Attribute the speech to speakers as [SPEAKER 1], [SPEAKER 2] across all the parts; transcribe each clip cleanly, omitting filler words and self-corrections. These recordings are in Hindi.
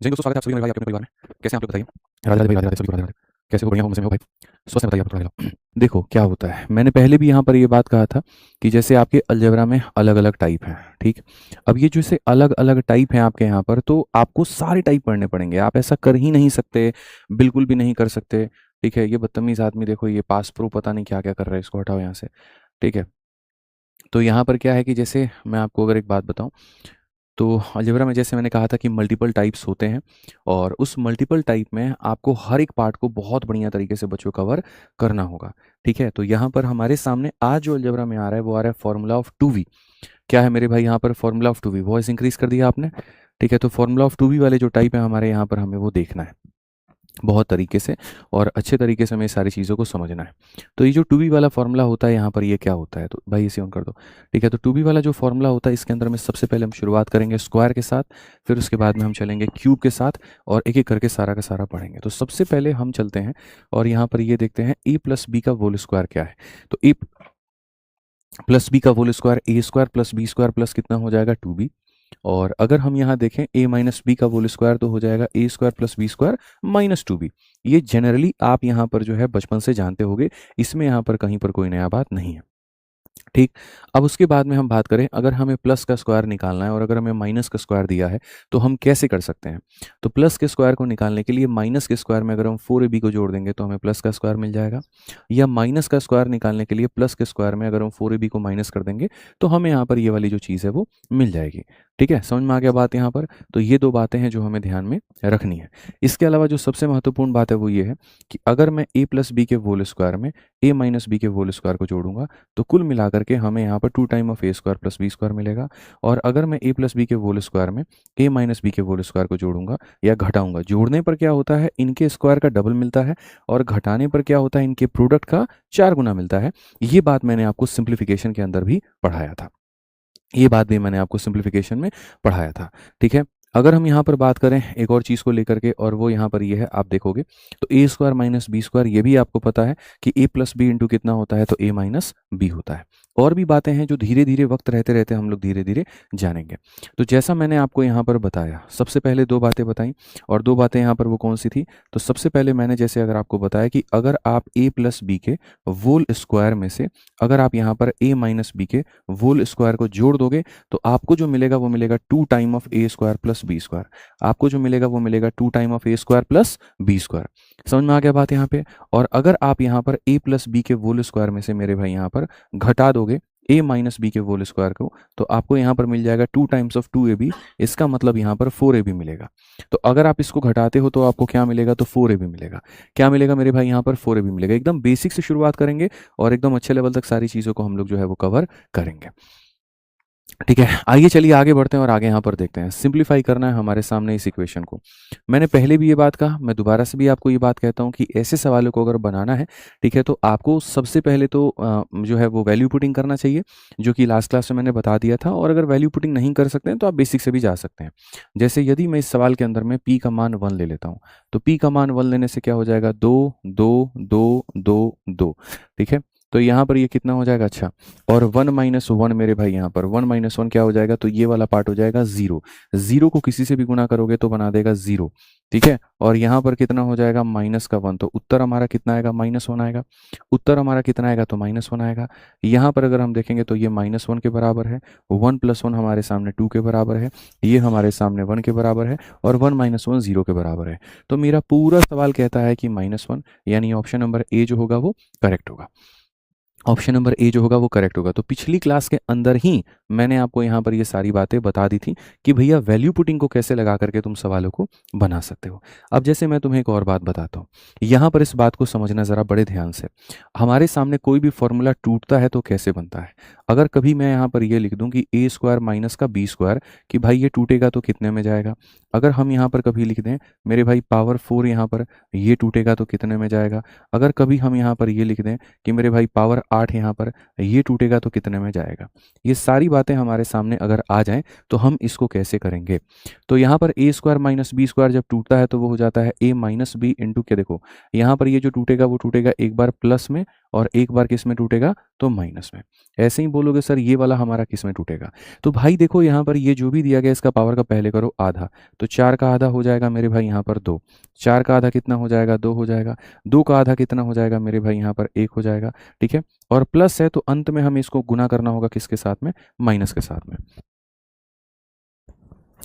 [SPEAKER 1] जय दोस्तों, स्वागत है आप सभी मेरे भाई आपके अपने परिवार में। कैसे हैं आप लोग बताइए? राधे राधे भाई, राधे राधे सभी को राधे राधे। कैसे हो? बढ़िया हो? मजे में हो भाई? स्वस्थ है? बताइए आप लोग। देखो क्या होता है, मैंने पहले भी यहाँ पर ये बात कहा था कि जैसे आपके अलजेब्रा में अलग अलग टाइप हैं, ठीक। अब ये जैसे अलग अलग टाइप हैं आपके यहाँ पर, तो आपको सारे टाइप पढ़ने पड़ेंगे। आप ऐसा कर ही नहीं सकते, बिल्कुल भी नहीं कर सकते। ठीक है, ये बदतमीज आदमी देखो, ये पास प्रो पता नहीं क्या क्या कर रहा है, इसको हटाओ यहाँ से। ठीक है, तो यहाँ पर क्या है कि जैसे मैं आपको अगर एक बात बताऊं, तो अलजेब्रा में जैसे मैंने कहा था कि मल्टीपल टाइप्स होते हैं, और उस मल्टीपल टाइप में आपको हर एक पार्ट को बहुत बढ़िया तरीके से बच्चों कवर करना होगा। ठीक है, तो यहाँ पर हमारे सामने आज जो अलजेब्रा में आ रहा है वो आ रहा है फॉर्मूला ऑफ 2v। क्या है मेरे भाई यहाँ पर? Formula of 2v। Voice increase कर दिया आपने? ठीक है, तो फॉर्मूला ऑफ 2v वाले जो टाइप है हमारे यहाँ पर, हमें वो देखना है बहुत तरीके से, और अच्छे तरीके से हमें सारी चीज़ों को समझना है। तो ये जो 2b वाला फॉर्मूला होता है यहाँ पर, ये क्या होता है? तो भाई इसे ऑन कर दो। ठीक है, तो 2b वाला जो फॉर्मूला होता है, इसके अंदर में सबसे पहले हम शुरुआत करेंगे स्क्वायर के साथ, फिर उसके बाद में हम चलेंगे क्यूब के साथ, और एक एक करके सारा का सारा पढ़ेंगे। तो सबसे पहले हम चलते हैं और यहाँ पर ये देखते हैं a प्लस बी का होल स्क्वायर क्या है। तो a प्लस बी का whole square, A square plus B square plus कितना हो जाएगा? 2b। और अगर हम यहाँ देखें a माइनस बी का होल स्क्वायर, तो हो जाएगा A square plus B square minus 2b। ये जनरली आप यहाँ पर जो है बचपन से जानते होंगे, इसमें यहाँ पर कहीं पर कोई नया बात नहीं है। ठीक। अब उसके बाद में हम बात करें, अगर हमें प्लस का स्क्वायर निकालना है और अगर हमें माइनस का स्क्वायर दिया है, तो हम कैसे कर सकते हैं? तो प्लस के स्क्वायर को निकालने के लिए माइनस के स्क्वायर में अगर हम 4ab को जोड़ देंगे तो हमें प्लस का स्क्वायर मिल जाएगा, या माइनस का स्क्वायर निकालने के लिए प्लस के स्क्वायर में अगर हम 4ab को माइनस कर देंगे तो हमें यहाँ पर ये वाली जो चीज़ है वो मिल जाएगी। ठीक है, समझ में आ गया बात यहाँ पर? तो ये दो बातें हैं जो हमें ध्यान में रखनी है। इसके अलावा जो सबसे महत्वपूर्ण बात है वो ये है कि अगर मैं a प्लस बी के होल स्क्वायर में a माइनस बी के होल स्क्वायर को जोड़ूंगा, तो कुल मिलाकर के हमें यहाँ पर 2 time of A square plus B square मिलेगा। और अगर मैं a प्लस बी के होल स्क्वायर में a माइनस बी के होल स्क्वायर को जोड़ूंगा या घटाऊंगा, जोड़ने पर क्या होता है? इनके स्क्वायर का डबल मिलता है, और घटाने पर क्या होता है? इनके प्रोडक्ट का 4 गुना मिलता है। ये बात मैंने आपको सिंप्लीफिकेशन के अंदर भी पढ़ाया था, ये बात भी मैंने आपको सिंप्लीफिकेशन में पढ़ाया था। ठीक है, अगर हम यहाँ पर बात करें एक और चीज़ को लेकर के, और वो यहाँ पर ये है, आप देखोगे तो ए स्क्वायर माइनस बी स्क्वायर, ये भी आपको पता है कि ए प्लस बी इंटू कितना होता है? तो ए माइनस बी होता है। और भी बातें हैं जो धीरे धीरे वक्त रहते रहते हम लोग धीरे धीरे जानेंगे। तो जैसा मैंने आपको यहाँ पर बताया, सबसे पहले दो बातें बताई, और दो बातें यहाँ पर वो कौन सी थी? तो सबसे पहले मैंने जैसे अगर आपको बताया कि अगर आप ए प्लस बी के होल स्क्वायर में से अगर आप यहाँ पर ए माइनस बी के होल स्क्वायर को जोड़ दोगे, तो आपको जो मिलेगा वो मिलेगा 2 time of A square plus B square. आपको जो मिलेगा वो मिलेगा 2 time of A square plus B square. समझ में आ गया बात यहाँ पे? और अगर आप यहाँ पर ए प्लस बी के होल स्क्वायर में से मेरे भाई यहाँ पर घटा दोगे ए माइनस बी के होल स्क्वायर को, तो आपको यहाँ पर मिल जाएगा 2 टाइम्स ऑफ 2ab। इसका मतलब यहाँ पर 4ab मिलेगा। तो अगर आप इसको घटाते हो तो आपको क्या मिलेगा? तो 4ab मिलेगा। क्या मिलेगा मेरे भाई यहाँ पर? 4ab मिलेगा। एकदम बेसिक से शुरुआत करेंगे और एकदम अच्छे लेवल तक सारी चीज़ों को हम लोग जो है वो कवर करेंगे। ठीक है, आइए चलिए आगे बढ़ते हैं और आगे यहाँ पर देखते हैं। सिंप्लीफाई करना है हमारे सामने इस इक्वेशन को। मैंने पहले भी ये बात कहा, मैं दोबारा से भी आपको ये बात कहता हूँ कि ऐसे सवालों को अगर बनाना है, ठीक है, तो आपको सबसे पहले तो जो है वो वैल्यू पुटिंग करना चाहिए, जो कि लास्ट क्लास में मैंने बता दिया था। और अगर वैल्यू पुटिंग नहीं कर सकते हैं तो आप बेसिक से भी जा सकते हैं। जैसे यदि मैं इस सवाल के अंदर में p का मान 1 ले लेता हूँ, तो p का मान 1 लेने से क्या हो जाएगा? 2 2 2 2 2। ठीक है, तो यहाँ पर ये कितना हो जाएगा? अच्छा, और 1 माइनस 1 मेरे भाई यहाँ पर 1 माइनस 1 क्या हो जाएगा? तो ये वाला पार्ट हो जाएगा 0। 0 को किसी से भी गुना करोगे तो बना देगा 0। ठीक है, और यहाँ पर कितना हो जाएगा? माइनस का 1। तो उत्तर हमारा कितना आएगा? -1 आएगा। उत्तर हमारा कितना आएगा? तो -1 आएगा। यहाँ पर अगर हम देखेंगे तो ये -1 के बराबर है, 1 + 1 हमारे सामने 2 के बराबर है, ये हमारे सामने 1 के बराबर है, और 1 - 1 0 के बराबर है। तो मेरा पूरा सवाल कहता है कि -1, यानी ऑप्शन नंबर ए जो होगा वो करेक्ट होगा। ऑप्शन नंबर ए जो होगा वो करेक्ट होगा। तो पिछली क्लास के अंदर ही मैंने आपको यहाँ पर ये सारी बातें बता दी थी कि भैया वैल्यू पुटिंग को कैसे लगा करके तुम सवालों को बना सकते हो। अब जैसे मैं तुम्हें एक और बात बताता हूँ, यहाँ पर इस बात को समझना ज़रा बड़े ध्यान से। हमारे सामने कोई भी फॉर्मूला टूटता है तो कैसे बनता है? अगर कभी मैं यहाँ पर ये लिख दूँ कि ए स्क्वायर माइनस का बी स्क्वायर, कि भाई ये टूटेगा तो कितने में जाएगा? अगर हम यहाँ पर कभी लिख दें मेरे भाई पावर 4 यहाँ पर, ये टूटेगा तो कितने में जाएगा? अगर कभी हम यहाँ पर ये लिख दें कि मेरे भाई पावर 8 यहाँ पर ये टूटेगा तो कितने में जाएगा। ये सारी बातें हमारे सामने अगर आ जाएं तो हम इसको कैसे करेंगे। तो यहाँ पर ए स्क्वायर माइनस बी स्क्वायर जब टूटता है तो वो हो जाता है ए माइनस बी इंटू के, देखो यहाँ पर ये जो टूटेगा वो टूटेगा एक बार प्लस में और एक बार किस में टूटेगा तो माइनस में। ऐसे ही बोलोगे सर ये वाला हमारा किस में टूटेगा, तो भाई देखो यहाँ पर ये जो भी दिया गया इसका पावर का पहले करो आधा, तो 4 का आधा हो जाएगा मेरे भाई यहाँ पर 2, 4 का आधा कितना हो जाएगा 2 हो जाएगा, 2 का आधा कितना हो जाएगा मेरे भाई यहाँ पर 1 हो जाएगा। ठीक है, और प्लस है तो अंत में हमें इसको गुना करना होगा किसके साथ में, माइनस के साथ में।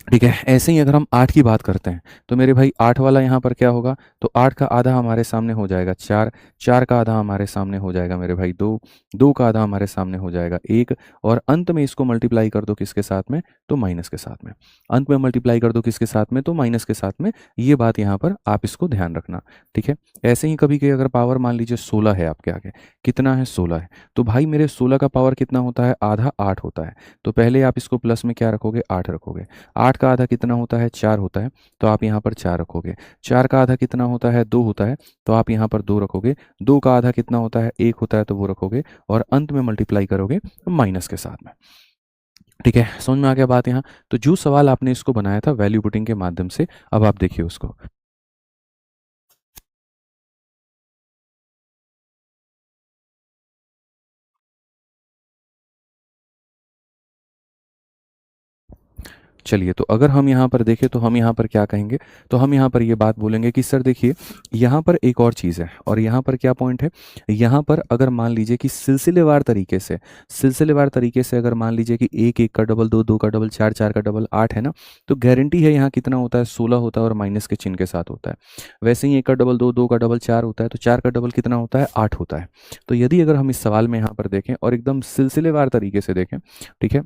[SPEAKER 1] ठीक है, ऐसे ही अगर हम 8 की बात करते हैं तो मेरे भाई 8 वाला यहाँ पर क्या होगा, तो 8 का आधा हमारे सामने हो जाएगा 4, 4 का आधा हमारे सामने हो जाएगा मेरे भाई 2, 2 का आधा हमारे सामने हो जाएगा 1, और अंत में इसको मल्टीप्लाई कर दो किसके साथ में, तो माइनस के साथ में। अंत में मल्टीप्लाई कर दो किसके साथ में, तो माइनस के साथ में। ये बात यहाँ पर आप इसको ध्यान रखना। ठीक है, ऐसे ही कभी कभी अगर पावर मान लीजिए 16 है आपके आगे, कितना है 16 है, तो भाई मेरे 16 का पावर कितना होता है, आधा 8 होता है, तो पहले आप इसको प्लस में क्या रखोगे 8 रखोगे। 8 का आधा कितना होता है 4 होता है, तो आप यहाँ पर 4 रखोगे। 4 का आधा कितना होता है 2 होता है, तो आप यहाँ पर 2 रखोगे। 2 का आधा कितना होता है 1 होता है, तो वो रखोगे, और अंत में मल्टीप्लाई करोगे माइनस के साथ में। ठीक है, समझ में आ गया बात यहाँ। तो जो सवाल आपने इसको बनाया था वैल्यू पुटिंग के माध्यम से, अब आप देखिए उसको। चलिए, तो अगर हम यहाँ पर देखें तो हम यहाँ पर क्या कहेंगे, तो हम यहाँ पर ये बात बोलेंगे कि सर देखिए यहाँ पर एक और चीज़ है, और यहाँ पर क्या पॉइंट है, यहाँ पर अगर मान लीजिए कि सिलसिलेवार तरीके से अगर मान लीजिए कि 1 1 का डबल 2 2 का डबल 4 4 का डबल 8 है ना, तो गारंटी है यहाँ कितना होता है 16 होता है और माइनस के चिन्ह के साथ होता है। वैसे ही 1 का डबल 2 2 का डबल 4 होता है, तो 4 का डबल कितना होता है 8 होता है। तो यदि अगर हम इस सवाल में यहाँ पर देखें और एकदम सिलसिलेवार तरीके से देखें, ठीक है,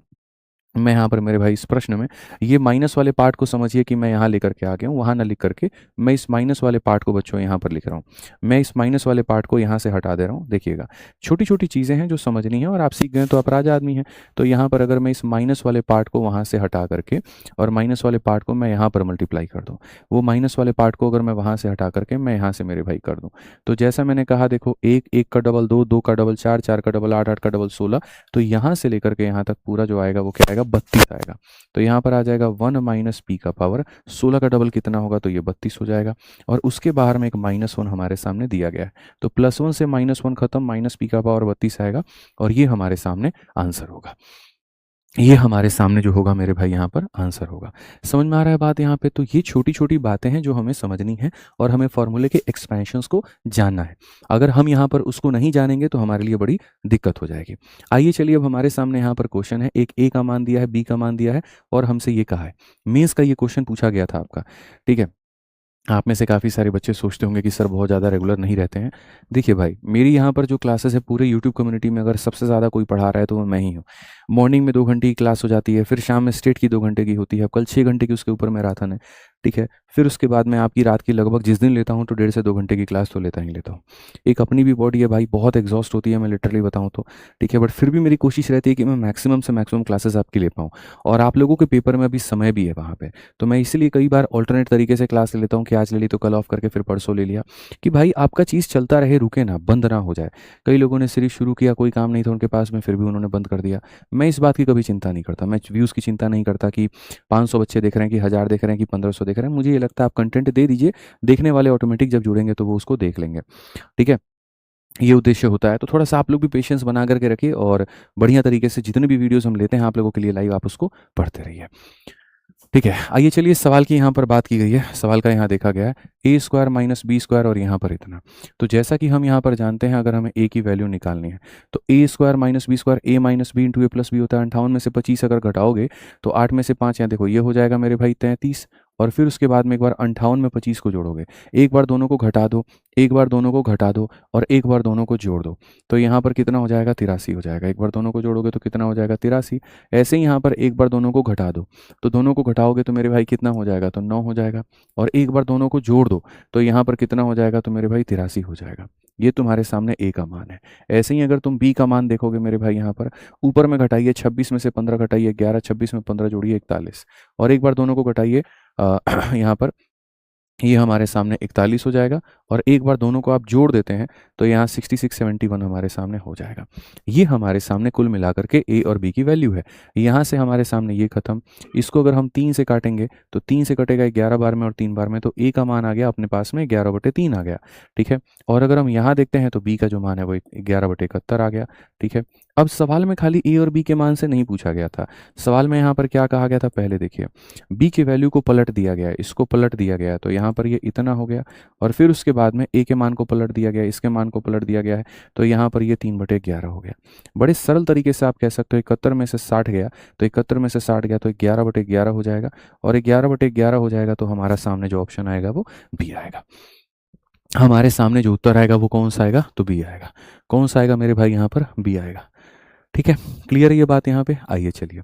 [SPEAKER 1] मैं यहाँ पर मेरे भाई इस प्रश्न में ये माइनस वाले पार्ट को समझिए कि मैं यहाँ लेकर के आ गया हूँ, वहाँ ना लिख करके मैं इस माइनस वाले पार्ट को बच्चों यहाँ पर लिख रहा हूँ। मैं इस माइनस वाले पार्ट को यहाँ से हटा दे रहा हूँ। देखिएगा, छोटी छोटी चीज़ें हैं जो समझनी है, और आप सीख गए तो आप राजा आदमी हैं। तो यहाँ पर अगर मैं इस माइनस वाले पार्ट को वहाँ से हटा करके और माइनस वाले पार्ट को मैं यहाँ पर मल्टीप्लाई कर दूँ, वो माइनस वाले पार्ट को अगर मैं वहाँ से हटा करके मैं यहाँ से मेरे भाई कर दूँ, तो जैसा मैंने कहा देखो 1 1 का डबल 2 2 का डबल 4 4 का डबल 8 8 का डबल 16, तो यहाँ से लेकर के यहाँ तक पूरा जो आएगा वो क्या आएगा 32 आएगा। तो यहाँ पर आ जाएगा 1 माइनस पी का पावर 16 का डबल कितना होगा, तो ये 32 हो जाएगा, और उसके बाहर में एक -1 हमारे सामने दिया गया है, तो +1 से -1 खत्म, माइनस पी का पावर 32 आएगा, और ये हमारे सामने आंसर होगा। ये हमारे सामने जो होगा मेरे भाई यहाँ पर आंसर होगा। समझ में आ रहा है बात यहाँ पे। तो ये छोटी छोटी बातें हैं जो हमें समझनी है, और हमें फॉर्मूले के एक्सपेंशंस को जानना है। अगर हम यहाँ पर उसको नहीं जानेंगे तो हमारे लिए बड़ी दिक्कत हो जाएगी। आइए चलिए, अब हमारे सामने यहाँ पर क्वेश्चन है, एक ए का मान दिया है, बी का मान दिया है, और हमसे ये कहा है, मेंस का ये क्वेश्चन पूछा गया था आपका। ठीक है, आप में से काफ़ी सारे बच्चे सोचते होंगे कि सर बहुत ज़्यादा रेगुलर नहीं रहते हैं। देखिए भाई, मेरी यहाँ पर जो क्लासेस है पूरे यूट्यूब कम्युनिटी में अगर सबसे ज़्यादा कोई पढ़ा रहा है तो वो मैं ही हूँ। मॉर्निंग में 2 घंटे की क्लास हो जाती है, फिर शाम में स्टेट की 2 घंटे की होती है, अब कल 6 घंटे की उसके ऊपर मैराथन है। ठीक है, फिर उसके बाद मैं आपकी रात की लगभग जिस दिन लेता हूँ तो 1.5 से 2 घंटे की क्लास तो लेता ही लेता हूँ। एक अपनी भी बॉडी है भाई, बहुत एग्जॉस्ट होती है, मैं लिटरली बताऊँ तो। ठीक है, बट फिर भी मेरी कोशिश रहती है कि मैं मैक्सिमम से मैक्सिमम क्लासेस आपकी ले पाऊँ, और आप लोगों के पेपर में अभी समय भी है वहाँ पे, तो मैं इसीलिए कई बार ऑल्टरनेट तरीके से क्लास ले लेता हूँ कि आज ले ली तो कल ऑफ करके फिर परसों ले लिया, कि भाई आपका चीज़ चलता रहे, रुके ना, बंद ना हो जाए। कई लोगों ने सीरीज शुरू किया, कोई काम नहीं था उनके पास में, फिर भी उन्होंने बंद कर दिया। मैं इस बात की कभी चिंता नहीं करता, मैं व्यूज़ की चिंता नहीं करता कि 500 बच्चे देख रहे हैं कि 1000 देख रहे हैं कि 1500 देख रहे हैं। मुझे ये लगता है आप कंटेंट दे दीजिए, देखने वाले ऑटोमेटिक जब जुड़ेंगे तो वो उसको देख लेंगे। ठीक है, ये उद्देश्य होता है। तो थोड़ा सा आप लोग भी पेशेंस बना करके रखिए, और बढ़िया तरीके से जितने भी वीडियोस हम लेते हैं आप लोगों के लिए लाइव, आप उसको पढ़ते रहिए। ठीक है, आइए चलिए, इस सवाल की यहाँ पर बात की गई है, सवाल का यहाँ देखा गया है ए स्क्वायर माइनस बी स्क्वायर, और यहाँ पर इतना। तो जैसा कि हम यहाँ पर जानते हैं, अगर हमें ए की वैल्यू निकालनी है तो ए square minus B square, A minus B into A plus B होता है। 58 में से 25 अगर घटाओगे तो 8 में से 5, यहाँ देखो ये हो जाएगा मेरे भाई 33, और फिर उसके बाद में एक बार 58 में 25 को जोड़ोगे, एक बार दोनों को घटा दो, एक बार दोनों को घटा दो, और एक बार दोनों को जोड़ दो, तो यहाँ पर कितना हो जाएगा 83 हो जाएगा। एक बार दोनों को जोड़ोगे तो कितना हो जाएगा 83। ऐसे ही यहाँ पर एक बार दोनों को घटा दो, तो दोनों को घटाओगे तो मेरे भाई कितना हो जाएगा, तो 9 हो जाएगा, और एक बार दोनों को जोड़ दो तो यहाँ पर कितना हो जाएगा, तो मेरे भाई 83 हो जाएगा। ये तुम्हारे सामने ए का मान है। ऐसे ही अगर तुम बी का मान देखोगे मेरे भाई, यहाँ पर ऊपर में घटाइए, 26 में से 15 घटाइए 11, 26 में 15 जोड़िए 41, और एक बार दोनों को घटाइए यहाँ पर ये हमारे सामने 41 हो जाएगा, और एक बार दोनों को आप जोड़ देते हैं तो यहाँ 6671 हमारे सामने हो जाएगा। ये हमारे सामने कुल मिलाकर के ए और बी की वैल्यू है। यहाँ से हमारे सामने ये खत्म, इसको अगर हम 3 से काटेंगे तो 3 से कटेगा 11 बार में और 3 बार में, तो ए का मान आ गया अपने पास में 11/3 आ गया। ठीक है, और अगर हम यहाँ देखते हैं तो बी का जो मान है वो 11/71 आ गया। ठीक है, अब सवाल में खाली ए और बी के मान से नहीं पूछा गया था, सवाल में यहाँ पर क्या कहा गया था, पहले देखिए बी की वैल्यू को पलट दिया गया है, इसको पलट दिया गया है, तो यहाँ पर ये इतना हो गया, और फिर उसके बाद में ए के मान को पलट दिया गया है, इसके मान को पलट दिया गया है, तो यहाँ पर ये 3/11 हो गया। बड़े सरल तरीके से आप कह सकते हो 71 में से 60 गया तो 71 में से 60 गया तो 11/11 हो जाएगा, और 11/11 हो जाएगा तो हमारा सामने जो ऑप्शन आएगा वो बी आएगा। हमारे सामने जो उत्तर आएगा वो कौन सा आएगा, तो बी आएगा। कौन सा आएगा मेरे भाई, यहाँ पर बी आएगा। ठीक है, क्लियर है ये बात यहाँ पे। आइए चलिए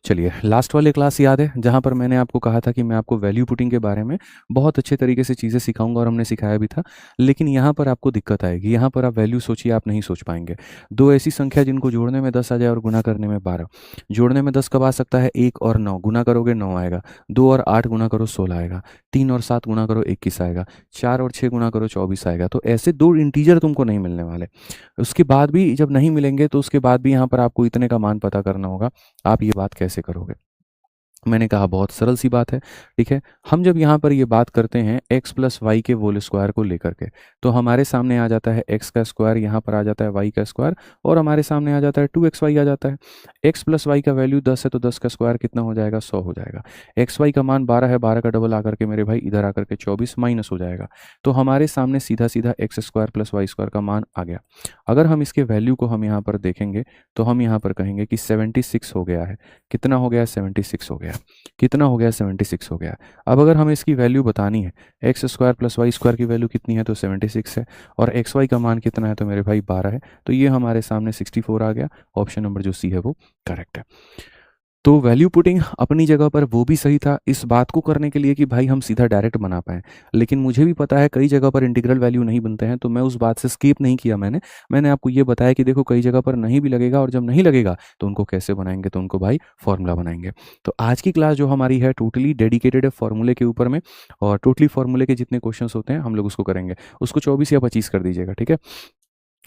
[SPEAKER 1] चलिए लास्ट वाले क्लास याद है जहाँ पर मैंने आपको कहा था कि मैं आपको वैल्यू पुटिंग के बारे में बहुत अच्छे तरीके से चीज़ें सिखाऊंगा, और हमने सिखाया भी था। लेकिन यहाँ पर आपको दिक्कत आएगी, यहाँ पर आप वैल्यू सोचिए, आप नहीं सोच पाएंगे। दो ऐसी संख्या जिनको जोड़ने में 10 आ जाए और गुना करने में 12। जोड़ने में 10 कब आ सकता है, 1 और 9, गुना करोगे 9 आएगा। 2 और 8 गुना करो 16 आएगा। 3 और 7 गुना करो 21 आएगा। 4 और 6 गुना करो 24 आएगा। तो ऐसे दो इंटीजर तुमको नहीं मिलने वाले। उसके बाद भी जब नहीं मिलेंगे तो उसके बाद भी यहाँ पर आपको इतने का मान पता करना होगा। आप ये बात कैसे करोगे, मैंने कहा बहुत सरल सी बात है। ठीक है, हम जब यहाँ पर ये बात करते हैं x प्लस वाई के होल स्क्वायर को लेकर के, तो हमारे सामने आ जाता है x का स्क्वायर, यहाँ पर आ जाता है y का स्क्वायर, और हमारे सामने आ जाता है 2xy आ जाता है। x प्लस वाई का वैल्यू 10 है तो 10 का स्क्वायर कितना हो जाएगा, 100 हो जाएगा। xy का मान 12 है, 12 का डबल आकर के मेरे भाई इधर आकर के 24 माइनस हो जाएगा। तो हमारे सामने सीधा सीधा X square plus Y square का मान आ गया। अगर हम इसके वैल्यू को हम यहाँ पर देखेंगे तो हम यहाँ पर कहेंगे कि 76 हो गया है। कितना हो गया, 76 हो गया। कितना हो गया, 76 हो गया। अब अगर हमें इसकी वैल्यू बतानी है, X square plus Y square की वैल्यू कितनी है, तो 76 है, और एक्स वाई का मान कितना है, तो मेरे भाई 12 है। तो ये हमारे सामने 64 आ गया। ऑप्शन नंबर जो सी है वो करेक्ट है। तो वैल्यू पुटिंग अपनी जगह पर वो भी सही था, इस बात को करने के लिए कि भाई हम सीधा डायरेक्ट बना पाएँ। लेकिन मुझे भी पता है कई जगह पर इंटीग्रल वैल्यू नहीं बनते हैं, तो मैं उस बात से स्किप नहीं किया। मैंने आपको ये बताया कि देखो कई जगह पर नहीं भी लगेगा, और जब नहीं लगेगा तो उनको कैसे बनाएंगे, तो उनको भाई फॉर्मूला बनाएंगे। तो आज की क्लास जो हमारी है टोटली डेडिकेटेड है फॉर्मूले के ऊपर में, और टोटली फॉर्मूले के जितने क्वेश्चन होते हैं हम लोग उसको करेंगे। उसको 24 या 25 कर दीजिएगा, ठीक है।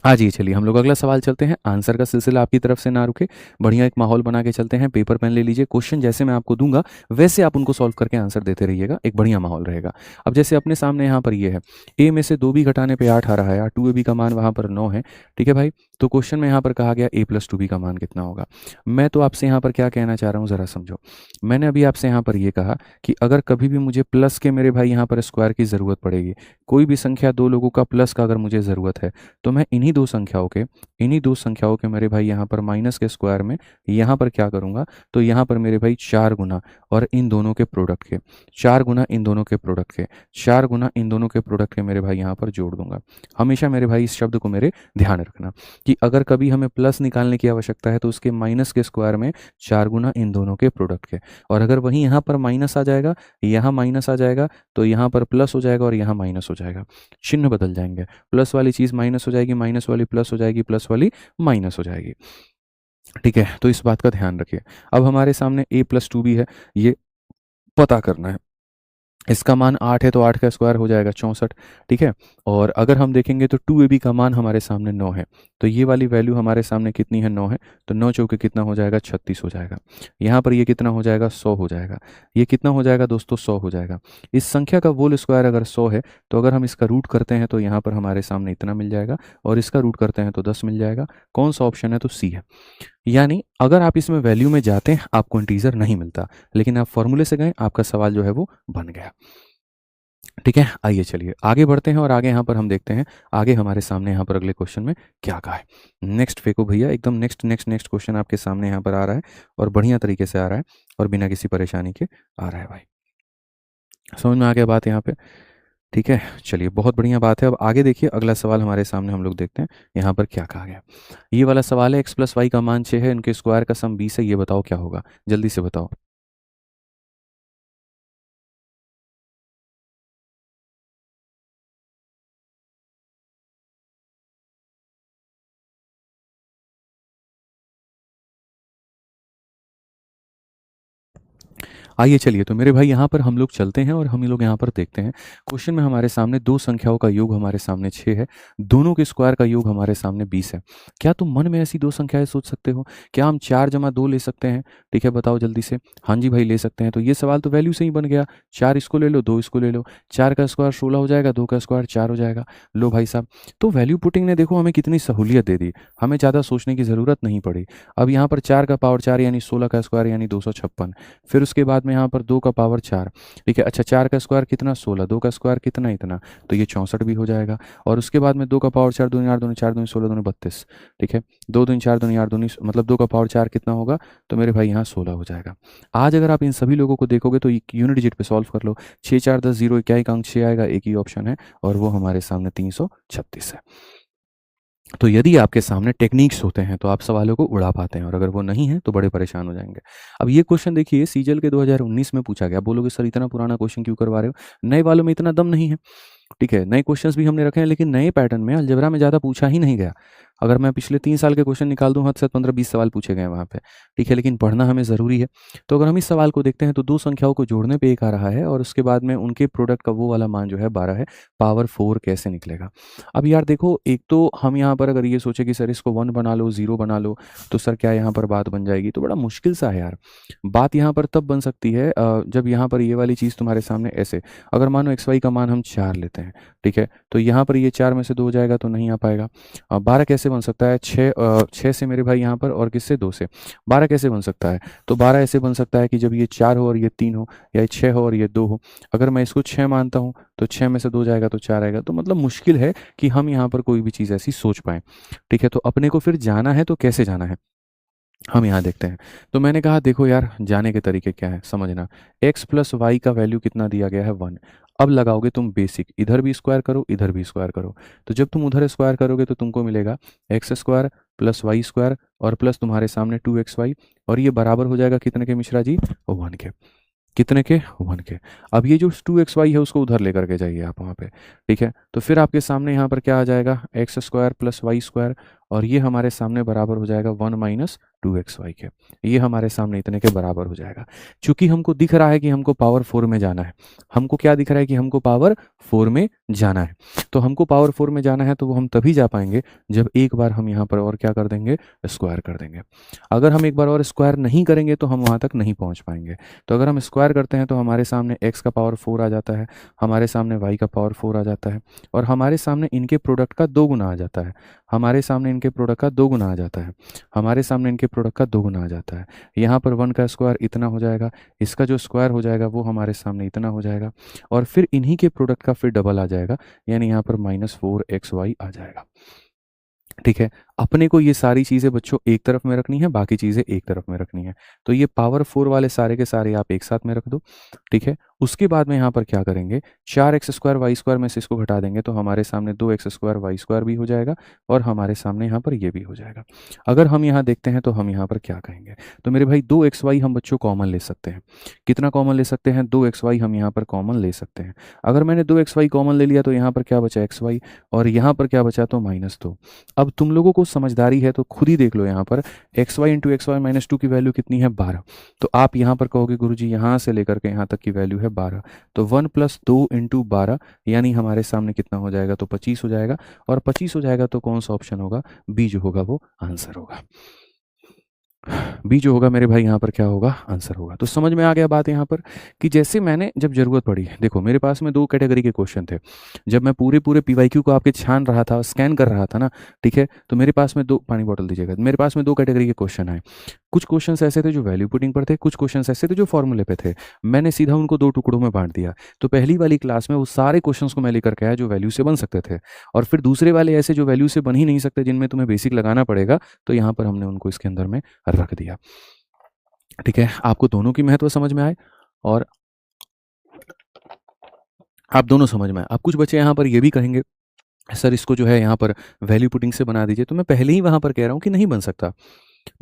[SPEAKER 1] हाँ जी, चलिए हम लोग अगला सवाल चलते हैं। आंसर का सिलसिला आपकी तरफ से ना रुके, बढ़िया एक माहौल बना के चलते हैं। पेपर पेन ले लीजिए, क्वेश्चन जैसे मैं आपको दूंगा वैसे आप उनको सॉल्व करके आंसर देते रहिएगा, एक बढ़िया माहौल रहेगा। अब जैसे अपने सामने यहाँ पर ये है, ए में से 2 भी घटाने पे 8 आ रहा है, और 2ab का मान वहाँ पर 9 है। ठीक है भाई, तो क्वेश्चन में यहाँ पर कहा गया a प्लस 2b का मान कितना होगा। मैं तो आपसे यहाँ पर क्या कहना चाह रहा हूँ, ज़रा समझो। मैंने अभी आपसे यहाँ पर ये कहा कि अगर कभी भी मुझे प्लस के मेरे भाई यहाँ पर स्क्वायर की ज़रूरत पड़ेगी, कोई भी संख्या दो लोगों का प्लस का अगर मुझे ज़रूरत है, तो मैं इन्हीं दो संख्याओं के मेरे भाई यहाँ पर माइनस के स्क्वायर में यहाँ पर क्या करूँगा, तो यहाँ पर मेरे भाई 4 गुना और इन दोनों के प्रोडक्ट के 4 गुना इन दोनों के प्रोडक्ट के 4 गुना इन दोनों के प्रोडक्ट के मेरे भाई यहाँ पर जोड़ दूंगा। हमेशा मेरे भाई इस शब्द को मेरे ध्यान रखना कि अगर कभी हमें प्लस निकालने की आवश्यकता है तो उसके माइनस के स्क्वायर में 4 गुना इन दोनों के प्रोडक्ट के, और अगर वहीं यहाँ पर माइनस आ जाएगा, यहाँ माइनस आ जाएगा, तो यहाँ पर प्लस हो जाएगा और यहाँ माइनस हो जाएगा, चिन्ह बदल जाएंगे। प्लस वाली चीज़ माइनस हो जाएगी, माइनस वाली प्लस हो जाएगी, प्लस वाली माइनस हो जाएगी। ठीक है, तो इस बात का ध्यान रखिए। अब हमारे सामने a प्लस 2b है, ये पता करना है। इसका मान 8 है तो 8 का स्क्वायर हो जाएगा 64। ठीक है, और अगर हम देखेंगे तो 2ab का मान हमारे सामने 9 है, तो ये वाली वैल्यू हमारे सामने कितनी है, 9 है, तो 9 चौके कितना हो जाएगा, 36 हो जाएगा। यहाँ पर ये कितना हो जाएगा, 100 हो जाएगा। ये कितना हो जाएगा दोस्तों, 100 हो जाएगा। इस संख्या का होल स्क्वायर अगर 100 है तो अगर हम इसका रूट करते हैं तो यहाँ पर हमारे सामने इतना मिल जाएगा, और इसका रूट करते हैं तो 10 मिल जाएगा। कौन सा ऑप्शन है, तो सी है। यानी अगर आप इसमें वैल्यू में जाते हैं आपको इंटीजर नहीं मिलता, लेकिन आप फॉर्मूले से गए, आपका सवाल जो है वो बन गया। ठीक है, आइए चलिए आगे बढ़ते हैं, और आगे यहाँ पर हम देखते हैं आगे हमारे सामने यहाँ पर अगले क्वेश्चन में क्या कहा है। नेक्स्ट फेंको भैया, एकदम नेक्स्ट नेक्स्ट नेक्स्ट क्वेश्चन आपके सामने यहाँ पर आ रहा है, और बढ़िया तरीके से आ रहा है, और बिना किसी परेशानी के आ रहा है भाई। समझ में आ गया बात यहाँ पे। ठीक है, चलिए बहुत बढ़िया बात है। अब आगे देखिए, अगला सवाल हमारे सामने हम लोग देखते हैं यहाँ पर क्या कहा गया। ये वाला सवाल है, एक्स प्लस वाई का मान 6 है, इनके स्क्वायर का सम 20 है, ये बताओ क्या होगा, जल्दी से बताओ। आइए चलिए, तो मेरे भाई यहाँ पर हम लोग चलते हैं और हम लोग यहाँ पर देखते हैं। क्वेश्चन में हमारे सामने दो संख्याओं का योग हमारे सामने 6 है, दोनों के स्क्वायर का योग हमारे सामने 20 है। क्या तुम मन में ऐसी दो संख्याएं सोच सकते हो? क्या हम 4 जमा 2 ले सकते हैं? ठीक है, बताओ जल्दी से। हाँ जी भाई, ले सकते हैं। तो ये सवाल तो वैल्यू से ही बन गया। 4 इसको ले लो, 2 इसको ले लो। 4 का स्क्वायर 16 हो जाएगा, 2 का स्क्वायर 4 हो जाएगा। लो भाई साहब, तो वैल्यू पुटिंग ने देखो हमें कितनी सहूलियत दे दी, हमें ज़्यादा सोचने की ज़रूरत नहीं पड़ी। अब यहाँ पर 4 का पावर 4 यानी 16 का स्क्वायर यानी 256। फिर उसके बाद में यहाँ पर 2 का पावर 4। ठीक है, अच्छा 4 का स्क्वायर कितना 16, 2 का स्क्वायर कितना इतना, तो ये 64 भी हो जाएगा। और उसके बाद में 2 का पावर 4, 2 8 2 4 2 16 2 32। ठीक है, 2 2 4 2 8 2 मतलब 2 का पावर 4 कितना होगा, तो मेरे भाई यहाँ 16 हो जाएगा। आज अगर आप इन सभी लोगों को देखोगे तो यूनिट डिजिट पे सॉल्व कर लो। 6 4 10 0, क्या एक अंक 6 आएगा, एक ही ऑप्शन है और वो हमारे सामने 336 है। तो यदि आपके सामने टेक्निक्स होते हैं तो आप सवालों को उड़ा पाते हैं, और अगर वो नहीं है तो बड़े परेशान हो जाएंगे। अब ये क्वेश्चन देखिए, सीजल के 2019 में पूछा गया। बोलोगे सर इतना पुराना क्वेश्चन क्यों करवा रहे हो, नए वालों में इतना दम नहीं है। ठीक है, नए क्वेश्चंस भी हमने रखे हैं, लेकिन नए पैटर्न में अलजेब्रा में ज़्यादा पूछा ही नहीं गया। अगर मैं पिछले 3 साल के क्वेश्चन निकाल दूँ, हद से 15-20 सवाल पूछे गए वहाँ पे। ठीक है, लेकिन पढ़ना हमें ज़रूरी है। तो अगर हम इस सवाल को देखते हैं तो दो संख्याओं को जोड़ने पे एक आ रहा है और उसके बाद में उनके प्रोडक्ट का वो वाला मान जो है 12 है। पावर 4 कैसे निकलेगा? अब यार देखो, एक तो हम यहाँ पर अगर ये सोचे कि सर इसको 1 बना लो, 0 बना लो, तो सर क्या यहाँ पर बात बन जाएगी? तो बड़ा मुश्किल सा है यार। बात यहाँ पर तब बन सकती है जब यहाँ पर ये वाली चीज़ तुम्हारे सामने ऐसे, अगर मानो एक्स वाई का मान हम 4 लेते हैं। ठीक है, तो यहाँ पर ये 4 में से 2 हो जाएगा तो नहीं आ पाएगा। 12 कैसे बन सकता है? 6 से मेरे भाई यहाँ पर, और किससे? 2 से। 12 कैसे बन सकता है? तो 12 ऐसे बन सकता है कि जब ये 4 हो और ये 3 हो, या ये 6 हो और ये 2 हो। अगर मैं इसको 6 मानता हूँ तो 6 में से 2 जाएगा तो 4 आएगा। तो मतलब मुश्किल है कि हम यहाँ पर कोई भी चीज़ ऐसी सोच पाएँ। ठीक है, तो अपने को फिर जाना है तो कैसे जाना है, हम यहाँ देखते हैं। तो मैंने कहा देखो यार, जाने के तरीके क्या है समझना। x प्लस वाई का वैल्यू कितना दिया गया है? 1। अब लगाओगे तुम बेसिक, इधर भी स्क्वायर करो, इधर भी स्क्वायर करो। तो जब तुम उधर स्क्वायर करोगे तो तुमको मिलेगा X square plus Y square और प्लस तुम्हारे सामने 2xy, और ये बराबर हो जाएगा कितने के मिश्रा जी? 1 के। कितने के? 1 के। अब ये जो 2xy है उसको उधर लेकर के जाइए आप वहाँ पे। ठीक है, तो फिर आपके सामने यहाँ पर क्या आ जाएगा? X square plus Y square, और ये हमारे सामने बराबर हो जाएगा 1 माइनस 2xy के। ये हमारे सामने इतने के बराबर हो जाएगा। चूंकि हमको दिख रहा है कि हमको पावर 4 में जाना है, हमको क्या दिख रहा है कि हमको पावर 4 में जाना है, तो हमको पावर 4 में जाना है तो वो हम तभी जा पाएंगे जब एक बार हम यहाँ पर और क्या कर देंगे? स्क्वायर कर देंगे। अगर हम एक बार और स्क्वायर नहीं करेंगे तो हम वहाँ तक नहीं पहुँच पाएंगे। तो अगर हम स्क्वायर करते हैं तो हमारे सामने x का पावर 4 आ जाता है, हमारे सामने y का पावर 4 आ जाता है, और हमारे सामने इनके प्रोडक्ट का 2 गुना आ जाता है, हमारे सामने इनके प्रोडक्ट का 2 गुना आ जाता है, हमारे सामने इनके प्रोडक्ट का 2 गुना आ जाता है। यहाँ पर 1 का स्क्वायर इतना हो जाएगा, इसका जो स्क्वायर हो जाएगा वो हमारे सामने इतना हो जाएगा, और फिर इन्हीं के प्रोडक्ट का फिर डबल आ जाएगा, यानी यहाँ पर -4xy आ जाएगा। ठीक है, अपने को ये सारी चीज़ें बच्चों एक तरफ में रखनी है, बाकी चीज़ें एक तरफ में रखनी है। तो ये पावर 4 वाले सारे के सारे आप एक साथ में रख दो। ठीक है, उसके बाद में यहाँ पर क्या करेंगे? 4x स्क्वायर वाई स्क्वायर में से इसको घटा देंगे तो हमारे सामने 2x स्क्वायर वाई स्क्वायर भी हो जाएगा, और हमारे सामने यहाँ पर ये भी हो जाएगा। अगर हम यहाँ देखते हैं तो हम यहाँ पर क्या कहेंगे? तो मेरे भाई 2xy हम बच्चों कॉमन ले सकते हैं। कितना कॉमन ले सकते हैं? 2xy हम यहाँ पर कॉमन ले सकते हैं। अगर मैंने 2xy कॉमन ले लिया तो यहाँ पर क्या बचा? xy, और यहाँ पर क्या बचा? तो -2। अब तुम लोगों को समझदारी है तो खुद ही देख लो, यहाँ पर xy इंटू एक्स वाई -2 की वैल्यू कितनी है? 12। तो आप यहाँ पर कहोगे गुरुजी यहाँ से लेकर के यहाँ तक की वैल्यू है 12, तो 1 + 2 इंटू 12 यानी हमारे सामने कितना हो जाएगा? तो 25 हो जाएगा, और 25 हो जाएगा तो कौन सा ऑप्शन होगा? बी जो होगा वो आंसर होगा। बी जो होगा मेरे भाई यहाँ पर क्या होगा? आंसर होगा। तो समझ में आ गया बात यहाँ पर कि जैसे मैंने जब ज़रूरत पड़ी, देखो मेरे पास में 2 कैटेगरी के क्वेश्चन थे। जब मैं पूरे पीवाईक्यू को आपके छान रहा था, स्कैन कर रहा था ना, ठीक है, तो मेरे पास में 2 पानी बॉटल दीजिएगा, मेरे पास में 2 कैटेगरी के क्वेश्चन आए। कुछ क्वेश्चंस ऐसे थे जो वैल्यू पुटिंग पर थे, कुछ क्वेश्चंस ऐसे थे जो फॉर्मूले पे थे। मैंने सीधा उनको 2 टुकड़ों में बांट दिया। तो पहली वाली क्लास में वो सारे क्वेश्चंस को मैं लेकर के आया जो वैल्यू से बन सकते थे, और फिर दूसरे वाले ऐसे जो वैल्यू से बन ही नहीं सकते, जिनमें तुम्हें बेसिक लगाना पड़ेगा, तो यहाँ पर हमने उनको इसके अंदर में रख दिया। ठीक है, आपको दोनों की महत्व समझ में आए, और आप दोनों समझ में आए। अब कुछ बच्चे यहाँ पर ये भी कहेंगे सर इसको जो है यहाँ पर वैल्यू पुटिंग से बना दीजिए, तो मैं पहले ही वहाँ पर कह रहा हूँ कि नहीं बन सकता।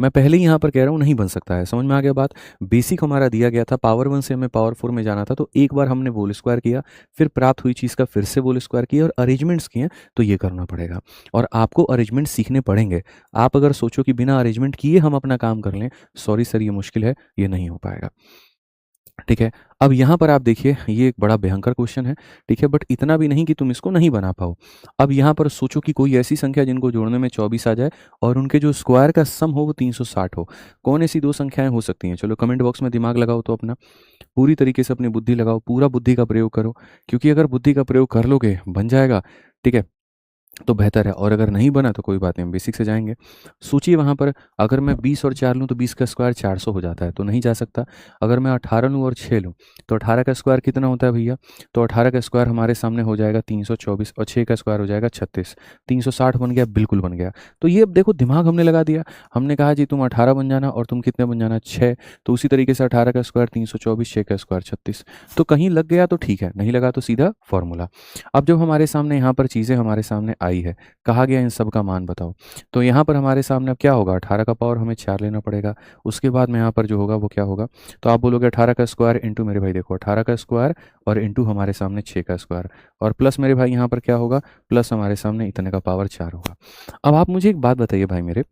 [SPEAKER 1] मैं पहले ही यहाँ पर कह रहा हूँ नहीं बन सकता है। समझ में आ गया बात? बेसिक हमारा दिया गया था, पावर 1 से हमें पावर 4 में जाना था, तो एक बार हमने होल स्क्वायर किया, फिर प्राप्त हुई चीज़ का फिर से होल स्क्वायर किया और अरेंजमेंट्स किए, तो ये करना पड़ेगा, और आपको अरेंजमेंट सीखने पड़ेंगे। आप अगर सोचो कि बिना अरेंजमेंट किए हम अपना काम कर लें, सॉरी सर ये मुश्किल है, ये नहीं हो पाएगा। ठीक है। अब यहाँ पर आप देखिए ये एक बड़ा भयंकर क्वेश्चन है, ठीक है, बट इतना भी नहीं कि तुम इसको नहीं बना पाओ। अब यहाँ पर सोचो कि कोई ऐसी संख्या जिनको जोड़ने में 24 आ जाए और उनके जो स्क्वायर का सम हो वो 360 हो। कौन ऐसी दो संख्याएं हो सकती हैं? चलो कमेंट बॉक्स में दिमाग लगाओ तो अपना, पूरी तरीके से अपनी बुद्धि लगाओ, पूरा बुद्धि का प्रयोग करो, क्योंकि अगर बुद्धि का प्रयोग कर लोगे बन जाएगा, ठीक है, तो बेहतर है, और अगर नहीं बना तो कोई बात नहीं, हम बेसिक से जाएंगे। सोचिए वहाँ पर अगर मैं 20 और 4 लूँ तो 20 का स्क्वायर 400 हो जाता है, तो नहीं जा सकता। अगर मैं 18 लूँ और 6 लूँ तो 18 का स्क्वायर कितना होता है भैया? तो 18 का स्क्वायर हमारे सामने हो जाएगा 324 और 6 का स्क्वायर हो जाएगा 36। 360 बन गया, बिल्कुल बन गया। तो ये अब देखो दिमाग हमने लगा दिया, हमने कहा जी तुम 18 बन जाना और तुम कितने बन जाना 6। तो उसी तरीके से 18 का स्क्वायर 324, 6 का स्क्वायर 36। तो कहीं लग गया तो ठीक है, नहीं लगा तो सीधा फॉर्मूला। अब जब हमारे सामने यहाँ पर चीज़ें हमारे सामने आई है, कहा गया इन सब का मान बताओ, तो यहाँ पर हमारे सामने अब क्या होगा? 18 का पावर हमें 4 लेना पड़ेगा। उसके बाद में यहाँ पर जो होगा वो क्या होगा? तो आप बोलोगे 18 का स्क्वायर इंटू, मेरे भाई देखो 18 का स्क्वायर और इंटू हमारे सामने 6 का स्क्वायर, और प्लस मेरे भाई यहाँ पर क्या होगा? प्लस हमारे सामने इतने का पावर 4 होगा। अब आप मुझे एक बात बताइए भाई मेरे,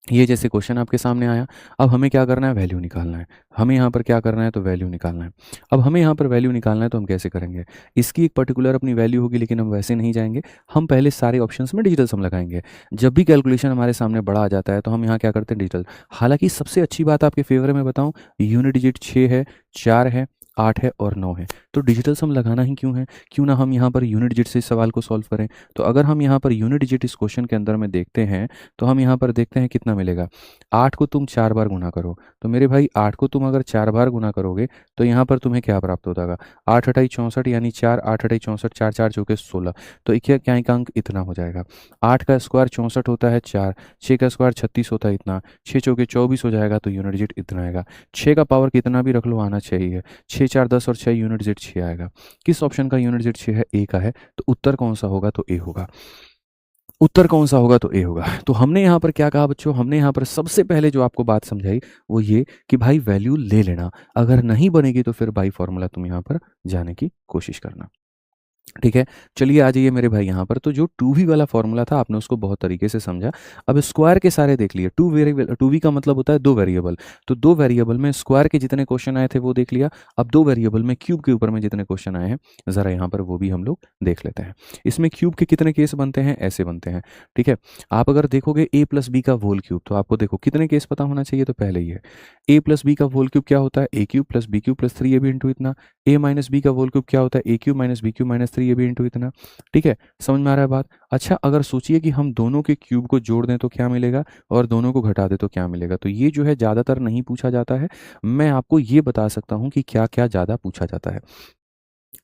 [SPEAKER 1] ये जैसे क्वेश्चन आपके सामने आया, अब हमें क्या करना है? वैल्यू निकालना है। हमें यहाँ पर क्या करना है? तो वैल्यू निकालना है। अब हमें यहाँ पर वैल्यू निकालना है तो हम कैसे करेंगे? इसकी एक पर्टिकुलर अपनी वैल्यू होगी, लेकिन हम वैसे नहीं जाएंगे, हम पहले सारे ऑप्शंस में डिजिटल सम लगाएंगे। जब भी कैलकुलेशन हमारे सामने बड़ा आ जाता है तो हम यहाँ क्या करते हैं? डिजिटल। हालांकि सबसे अच्छी बात आपके फेवर में बताऊँ, यूनिट डिजिट 6 है, 4 है, 8 है और 9 है, तो डिजिटल सम लगाना ही क्यों है? क्यों ना हम यहाँ पर यूनिट डिजिट से इस सवाल को सॉल्व करें। तो अगर हम यहाँ पर यूनिट डिजिट इस क्वेश्चन के अंदर में देखते हैं तो हम यहाँ पर देखते हैं कितना मिलेगा। 8 को तुम 4 बार गुना करो, तो मेरे भाई 8 को तुम अगर 4 बार गुना करोगे तो यहाँ पर तुम्हें क्या प्राप्त होता है? 8 अठाई 64, यानी 4, 8 अठाई 64, 4 4 चौके 16, तो क्या क्या एक अंक इतना हो जाएगा। 8 का स्क्वायर 64 होता है 4, 6 का स्क्वायर 36 होता है इतना, 6 चौके 24 हो जाएगा, तो यूनिट डिजिट इतना आएगा। 6 का पावर कितना भी रख लो आना चाहिए, 6 4 10 और 6 यूनिट डिजिट 6 आएगा। किस ऑप्शन का यूनिट डिजिट 6 है? ए का है। तो उत्तर कौन सा होगा? तो ए होगा। उत्तर कौन सा होगा? तो ए होगा। तो हमने यहाँ पर क्या कहा बच्चों? हमने यहाँ पर सबसे पहले जो आपको बात समझाई वो ये कि भाई वैल्यू ले लेना, अगर नहीं बनेगी तो फिर बाई फॉर्मूला तुम यहाँ पर जाने की कोशिश करना। ठीक है, चलिए आ जाइए मेरे भाई यहाँ पर। तो जो 2v वाला फॉर्मूला था आपने उसको बहुत तरीके से समझा। अब स्क्वायर के सारे देख लिए। 2 वेरिएबल, 2v का मतलब होता है दो वेरिएबल, तो दो वेरिएबल में स्क्वायर के जितने क्वेश्चन आए थे वो देख लिया। अब दो वेरिएबल में क्यूब के ऊपर में जितने क्वेश्चन आए हैं ज़रा यहाँ पर वो भी हम लोग देख लेते हैं। इसमें क्यूब के कितने केस बनते हैं? ऐसे बनते हैं, ठीक है। आप अगर देखोगे a प्लस बी का होल क्यूब, तो आपको देखो कितने केस पता होना चाहिए? तो पहले ही है a प्लस बी का होल क्यूब क्या होता है? a cube plus B cube plus 3ab into इतना। a माइनस बी का होल क्यूब क्या होता है? a cube minus B cube minus 3ab into इतना। ठीक है, समझ में आ रहा है बात? अच्छा, अगर सोचिए कि हम दोनों के क्यूब को जोड़ दें तो क्या मिलेगा, और दोनों को घटा दें तो क्या मिलेगा। तो ये जो है ज़्यादातर नहीं पूछा जाता है। मैं आपको ये बता सकता हूँ कि क्या क्या ज़्यादा पूछा जाता है।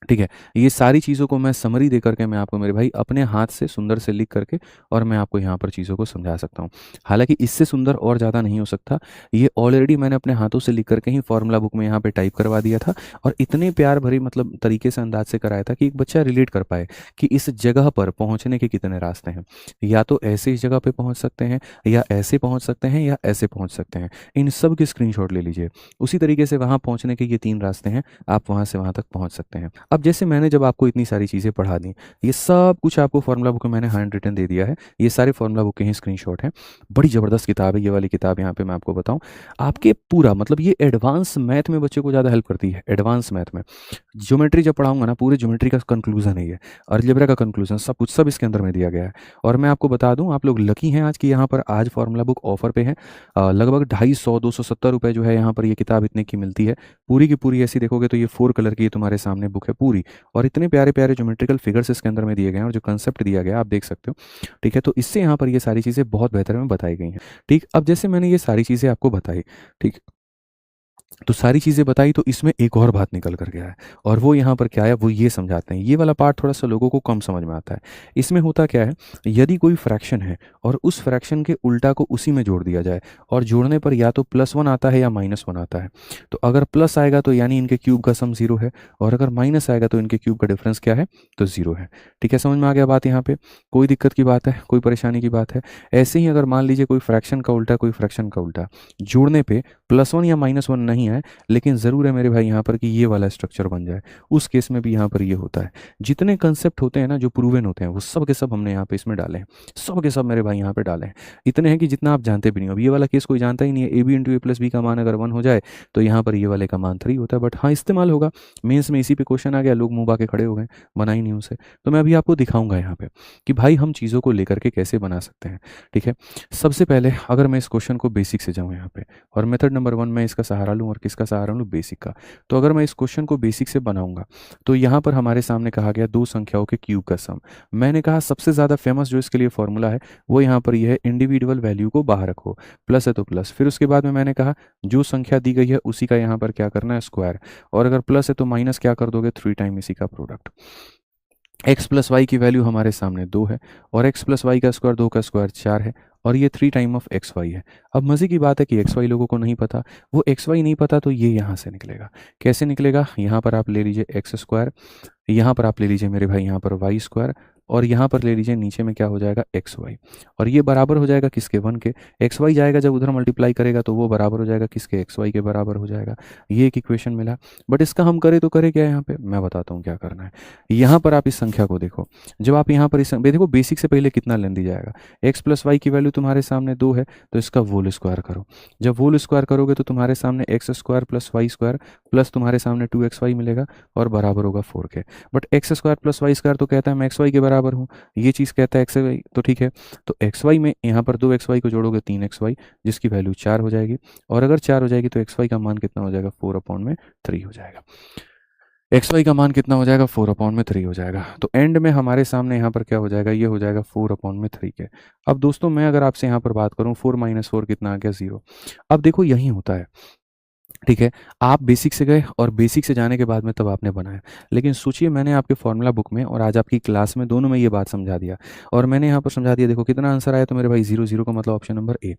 [SPEAKER 1] ठीक है, ये सारी चीज़ों को मैं समरी दे करके मैं आपको मेरे भाई अपने हाथ से सुंदर से लिख करके और मैं आपको यहाँ पर चीज़ों को समझा सकता हूँ। हालाँकि इससे सुंदर और ज़्यादा नहीं हो सकता। ये ऑलरेडी मैंने अपने हाथों से लिख करके ही फॉर्मूला बुक में यहाँ पे टाइप करवा दिया था, और इतने प्यार भरी मतलब तरीके से अंदाज से कराया था कि एक बच्चा रिलेट कर पाए कि इस जगह पर पहुँचने के कितने रास्ते हैं। या तो ऐसे इस जगह पर पहुँच सकते हैं, या ऐसे पहुँच सकते हैं, या ऐसे पहुँच सकते हैं। इन सब की स्क्रीनशॉट ले लीजिए। उसी तरीके से वहाँ पहुँचने के ये 3 रास्ते हैं, आप वहाँ से वहाँ तक पहुँच सकते हैं। अब जैसे मैंने जब आपको इतनी सारी चीज़ें पढ़ा दी, ये सब कुछ आपको फॉर्मूला बुक में मैंने हैंड रिटन दे दिया है। ये सारे फॉर्मूला बुक के ही स्क्रीनशॉट हैं। बड़ी ज़बरदस्त किताब है ये वाली किताब। यहाँ पे मैं आपको बताऊँ, आपके पूरा मतलब ये एडवांस मैथ में बच्चे को ज़्यादा हेल्प करती है। एडवांस मैथ में ज्योमेट्री जब पढ़ाऊंगा ना, पूरे ज्योमेट्री का कंक्लूजन है ये, अलजेब्रा का कंक्लूजन, सब कुछ सब इसके अंदर में दिया गया है। और मैं आपको बता दूं, आप लोग लकी हैं आज की यहाँ पर आज फॉर्मूला बुक ऑफर पे है। लगभग 250 270 रुपये जो है यहाँ पर ये किताब इतने की मिलती है। पूरी की पूरी ऐसी देखोगे तो ये 4 कलर की तुम्हारे सामने बुक है पूरी, और इतने प्यारे प्यारे ज्योमेट्रिकल फिगर्स इसके अंदर में दिए गए हैं, और जो कंसेप्ट दिया गया है आप देख सकते हो। ठीक है, तो इससे यहाँ पर ये सारी चीज़ें बहुत बेहतर में बताई गई हैं। ठीक, अब जैसे मैंने ये सारी चीज़ें आपको बताई, ठीक, तो सारी चीज़ें बताई, तो इसमें एक और बात निकल कर गया है, और वो यहाँ पर क्या है वो ये समझाते हैं। ये वाला पार्ट थोड़ा सा लोगों को कम समझ में आता है। इसमें होता क्या है, यदि कोई फ्रैक्शन है और उस फ्रैक्शन के उल्टा को उसी में जोड़ दिया जाए, और जोड़ने पर या तो +1 आता है या -1 आता है, तो अगर प्लस आएगा तो यानी इनके क्यूब का सम 0 है, और अगर माइनस आएगा तो इनके क्यूब का डिफरेंस क्या है? तो 0 है। ठीक है, समझ में आ गया बात? यहाँ पे कोई दिक्कत की बात है, कोई परेशानी की बात है? ऐसे ही अगर मान लीजिए कोई फ्रैक्शन का उल्टा, कोई फ्रैक्शन का उल्टा जोड़ने पे +1 या -1 नहीं आए, लेकिन ज़रूर है मेरे भाई यहाँ पर कि ये वाला स्ट्रक्चर बन जाए, उस केस में भी यहाँ पर ये होता है। जितने कंसेप्ट होते हैं ना जो प्रूवन होते हैं वो सब के सब हमने यहाँ पे इसमें डाले हैं, सब के सब मेरे भाई यहाँ पे डाले हैं। इतने हैं कि जितना आप जानते भी नहीं हो। अब ये वाला केस कोई जानता ही नहीं है, A B into A plus B का मान अगर 1 हो जाए तो यहाँ पर ये वाले का मान 3 होता है। बट हाँ, इस्तेमाल होगा, मेंस में इसी पे क्वेश्चन आ गया, लोग मुंह बाके खड़े हो गए, बना ही नहीं उसे। तो मैं अभी आपको दिखाऊंगा यहाँ पे कि भाई हम चीज़ों को लेकर के कैसे बना सकते हैं। ठीक है, सबसे पहले अगर मैं इस क्वेश्चन को बेसिक से जाऊँ यहाँ पे, और मेथड नंबर 1 में इसका सहारा लूँ, और किसका सहारा लूँ, बेसिक का। तो अगर मैं इस क्वेश्चन को बेसिक से बनाऊंगा तो यहाँ पर हमारे सामने कहा गया दो संख्याओं के क्यूब का सम। मैंने कहा सबसे ज़्यादा फेमस जो इसके लिए फॉर्मूला है वो यहाँ पर ये है, इंडिविजुअल वैल्यू को बाहर रखो, प्लस है तो प्लस, फिर उसके बाद में मैंने कहा जो संख्या दी गई है उसी का यहाँ पर क्या करना है, स्क्वायर, और अगर प्लस है तो माइनस क्या कर दोगे, 3 टाइम इसी का प्रोडक्ट। x प्लस वाई की वैल्यू हमारे सामने 2 है, और x प्लस वाई का स्क्वायर 2 का स्क्वायर 4 है, और ये 3 टाइम ऑफ एक्स वाई है। अब मज़े की बात है कि एक्स वाई लोगों को नहीं पता, वो एक्स वाई नहीं पता तो ये यहाँ से निकलेगा। कैसे निकलेगा, यहाँ पर आप ले लीजिए एक्स स्क्वायर, यहाँ पर आप ले लीजिए मेरे भाई यहाँ पर वाई स्क्वायर, और यहाँ पर ले लीजिए नीचे में क्या हो जाएगा, एक्स वाई, और ये बराबर हो जाएगा किसके, 1 के। एक्स वाई जाएगा जब उधर मल्टीप्लाई करेगा तो वो बराबर हो जाएगा किसके, एक्स वाई के बराबर हो जाएगा। ये एक इक्वेशन मिला। बट इसका हम करें तो करें क्या, यहाँ पे मैं बताता हूँ क्या करना है। यहाँ पर आप इस संख्या को देखो, जब आप यहाँ पर इस देखो बेसिक से पहले कितना लेंदी जाएगा, एक्स प्लस वाई की वैल्यू तुम्हारे सामने 2 है तो इसका वोल स्क्वायर करो। जब वोल स्क्वायर करोगे तो तुम्हारे सामने X square plus Y square plus तुम्हारे सामने 2xy मिलेगा, और बराबर होगा 4 के। But X square plus Y square तो कहता है मैं एक्स वाई के बराबर हूँ, ये चीज़ कहता है एक्स वाई, तो ठीक है। तो एक्स वाई में यहाँ पर 2xy को जोड़ोगे 3xy, जिसकी वैल्यू 4 हो जाएगी, और अगर 4 हो जाएगी तो एक्स वाई का मान कितना हो जाएगा, 4/3 हो जाएगा। एक्स वाई का मान कितना हो जाएगा, 4/3 हो जाएगा। तो एंड में हमारे सामने यहाँ पर क्या हो जाएगा, ये हो जाएगा 4/3 के। अब दोस्तों मैं अगर आपसे यहाँ पर बात करूँ, 4 - 4 कितना आ गया, 0। अब देखो यही होता है, ठीक है। आप बेसिक से गए और बेसिक से जाने के बाद में तब आपने बनाया, लेकिन सोचिए मैंने आपके फॉर्मूला बुक में और आज आपकी क्लास में दोनों में ये बात समझा दिया, और मैंने यहाँ पर समझा दिया, देखो कितना आंसर आया, तो मेरे भाई 0 0 का मतलब ऑप्शन नंबर ए।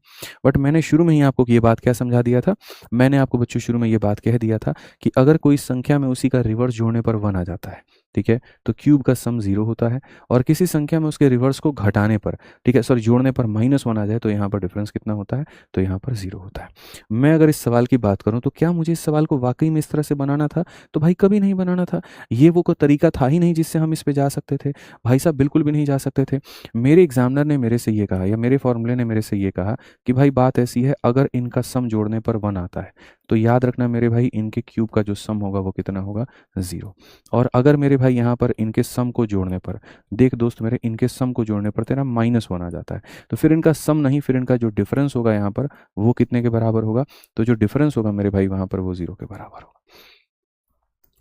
[SPEAKER 1] बट मैंने शुरू में ही आपको ये बात क्या समझा दिया था, मैंने आपको बच्चों शुरू में ये बात कह दिया था कि अगर कोई संख्या में उसी का रिवर्स जोड़ने पर 1 आ जाता है, ठीक है, तो क्यूब का सम 0 होता है, और किसी संख्या में उसके रिवर्स को घटाने पर, ठीक है, सॉरी जोड़ने पर -1 आ जाए तो यहाँ पर डिफरेंस कितना होता है, तो यहाँ पर 0 होता है। मैं अगर इस सवाल की बात करूं तो क्या मुझे इस सवाल को वाकई में इस तरह से बनाना था, तो भाई कभी नहीं बनाना था। ये वो कोई तरीका था ही नहीं जिससे हम इस पे जा सकते थे, भाई साहब बिल्कुल भी नहीं जा सकते थे। मेरे एग्जामिनर ने मेरे से ये कहा, या मेरे फॉर्मूले ने मेरे से ये कहा कि भाई बात ऐसी है, अगर इनका सम जोड़ने पर 1 आता है तो याद रखना मेरे भाई इनके क्यूब का जो सम होगा वो कितना होगा, 0। और अगर मेरे भाई यहाँ पर इनके सम को जोड़ने पर, देख दोस्त मेरे, इनके सम को जोड़ने पर तेरा -1 आ जाता है, तो फिर इनका सम नहीं, फिर इनका जो डिफरेंस होगा यहाँ पर वो कितने के बराबर होगा, तो जो डिफरेंस होगा मेरे भाई वहाँ पर वो 0 के बराबर होगा,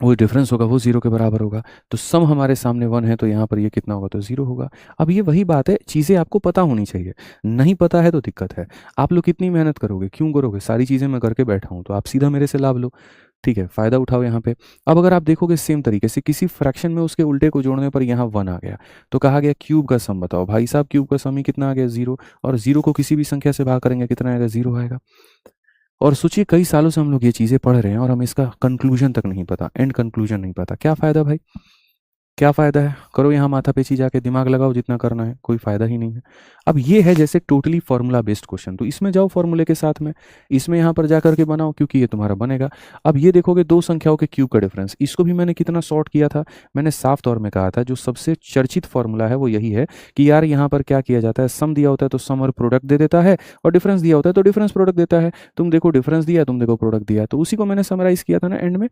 [SPEAKER 1] वो डिफरेंस होगा वो 0 के बराबर होगा। तो सम हमारे सामने 1 है तो यहाँ पर ये कितना होगा, तो 0 होगा। अब ये वही बात है, चीज़ें आपको पता होनी चाहिए, नहीं पता है तो दिक्कत है। आप लोग कितनी मेहनत करोगे, क्यों करोगे, सारी चीज़ें मैं करके बैठा हूँ, तो आप सीधा मेरे से लाभ लो, ठीक है, फ़ायदा उठाओ यहाँ पे। अब अगर आप देखोगे सेम तरीके से किसी फ्रैक्शन में उसके उल्टे को जोड़ने पर यहाँ 1 आ गया, तो कहा गया क्यूब का सम बताओ, भाई साहब क्यूब का सम ही कितना आ गया, 0, और 0 को किसी भी संख्या से भाग करेंगे कितना आएगा, 0 आएगा। और सोचिए कई सालों से हम लोग ये चीज़ें पढ़ रहे हैं और हमें इसका कंक्लूजन तक नहीं पता, एंड कंक्लूजन नहीं पता, क्या फ़ायदा भाई, क्या फ़ायदा है, करो यहाँ माथापेची जाके दिमाग लगाओ जितना करना है, कोई फ़ायदा ही नहीं है। अब ये है जैसे टोटली फार्मूला बेस्ड क्वेश्चन, तो इसमें जाओ फार्मूले के साथ में, इसमें यहाँ पर जा करके बनाओ क्योंकि ये तुम्हारा बनेगा। अब ये देखोगे दो संख्याओं के क्यूब का डिफरेंस, इसको भी मैंने कितना शॉर्ट किया था, मैंने साफ तौर में कहा था जो सबसे चर्चित फार्मूला है वो यही है कि यार यहाँ पर क्या किया जाता है, सम दिया होता है तो सम और प्रोडक्ट दे देता है, और डिफरेंस दिया होता है तो डिफरेंस प्रोडक्ट देता है। तुम देखो डिफरेंस दिया, तुम देखो प्रोडक्ट दिया, तो उसी को मैंने समराइज किया था ना एंड में।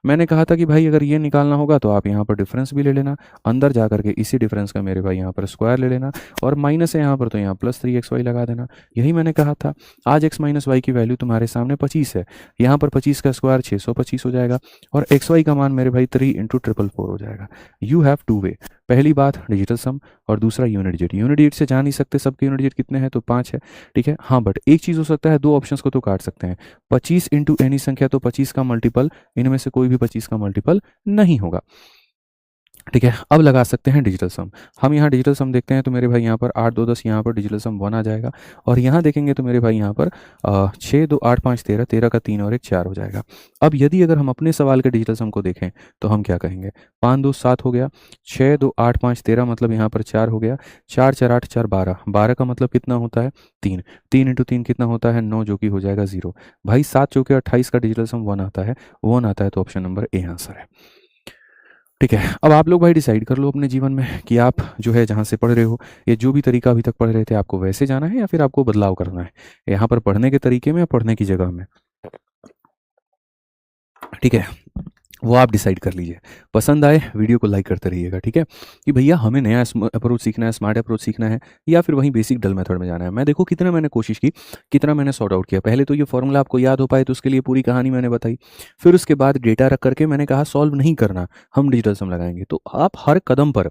[SPEAKER 1] मैंने कहा था कि भाई अगर ये निकालना होगा तो आप यहाँ पर डिफरेंस भी ले लेना, अंदर जा करके इसी डिफरेंस का मेरे भाई यहाँ पर स्क्वायर ले लेना, और माइनस है यहाँ पर तो यहाँ +3xy लगा देना, यही मैंने कहा था। आज x - y की वैल्यू तुम्हारे सामने 25 है, यहाँ पर 25 का स्क्वायर 625 हो जाएगा, और xy का मान मेरे भाई 3 × 444 हो जाएगा। यू हैव टू वे, पहली बात डिजिटल सम, और दूसरा यूनिट डिजिट। यूनिट डिजिट से जा नहीं सकते, सबके यूनिट डिजिट कितने हैं, तो 5 है, ठीक है। हाँ बट एक चीज़ हो सकता है, दो ऑप्शंस को तो काट सकते हैं, 25 × एनी संख्या, तो 25 का मल्टीपल, इनमें से कोई भी 25 का मल्टीपल नहीं होगा। ठीक है, अब लगा सकते हैं डिजिटल सम। हम यहाँ डिजिटल सम देखते हैं तो मेरे भाई यहाँ पर 8 2 10, यहाँ पर डिजिटल सम 1 आ जाएगा। और यहाँ देखेंगे तो मेरे भाई यहाँ पर 6 2 8 5 13, 13 का 3 और 1 4 हो जाएगा। अब यदि अगर हम अपने सवाल के डिजिटल सम को देखें तो हम क्या कहेंगे, 5 2 7 हो गया, 6 2 8 5 13 मतलब यहाँ पर 4 हो गया, 4 4 8 4 12, 12 का मतलब कितना होता है 3, 3 इंटू 3 कितना होता है 9, जो कि हो जाएगा 0। भाई 7 चौके 28 का डिजिटल सम 1 आता है, 1 आता है, तो ऑप्शन नंबर ए आंसर है। ठीक है, अब आप लोग भाई डिसाइड कर लो अपने जीवन में कि आप जो है जहाँ से पढ़ रहे हो, ये जो भी तरीका अभी तक पढ़ रहे थे, आपको वैसे जाना है या फिर आपको बदलाव करना है यहाँ पर पढ़ने के तरीके में या पढ़ने की जगह में। ठीक है, वो आप डिसाइड कर लीजिए। पसंद आए वीडियो को लाइक करते रहिएगा। ठीक है, कि भैया हमें नया अप्रोच सीखना है, स्मार्ट अप्रोच सीखना है, या फिर वहीं बेसिक डल मेथड में जाना है। मैं देखो कितना मैंने कोशिश की, कितना मैंने सॉर्ट आउट किया। पहले तो ये फॉर्मूला आपको याद हो पाए तो उसके लिए पूरी कहानी मैंने बताई। फिर उसके बाद डेटा रख करके मैंने कहा सॉल्व नहीं करना, हम डिजिटल सम लगाएंगे। तो आप हर कदम पर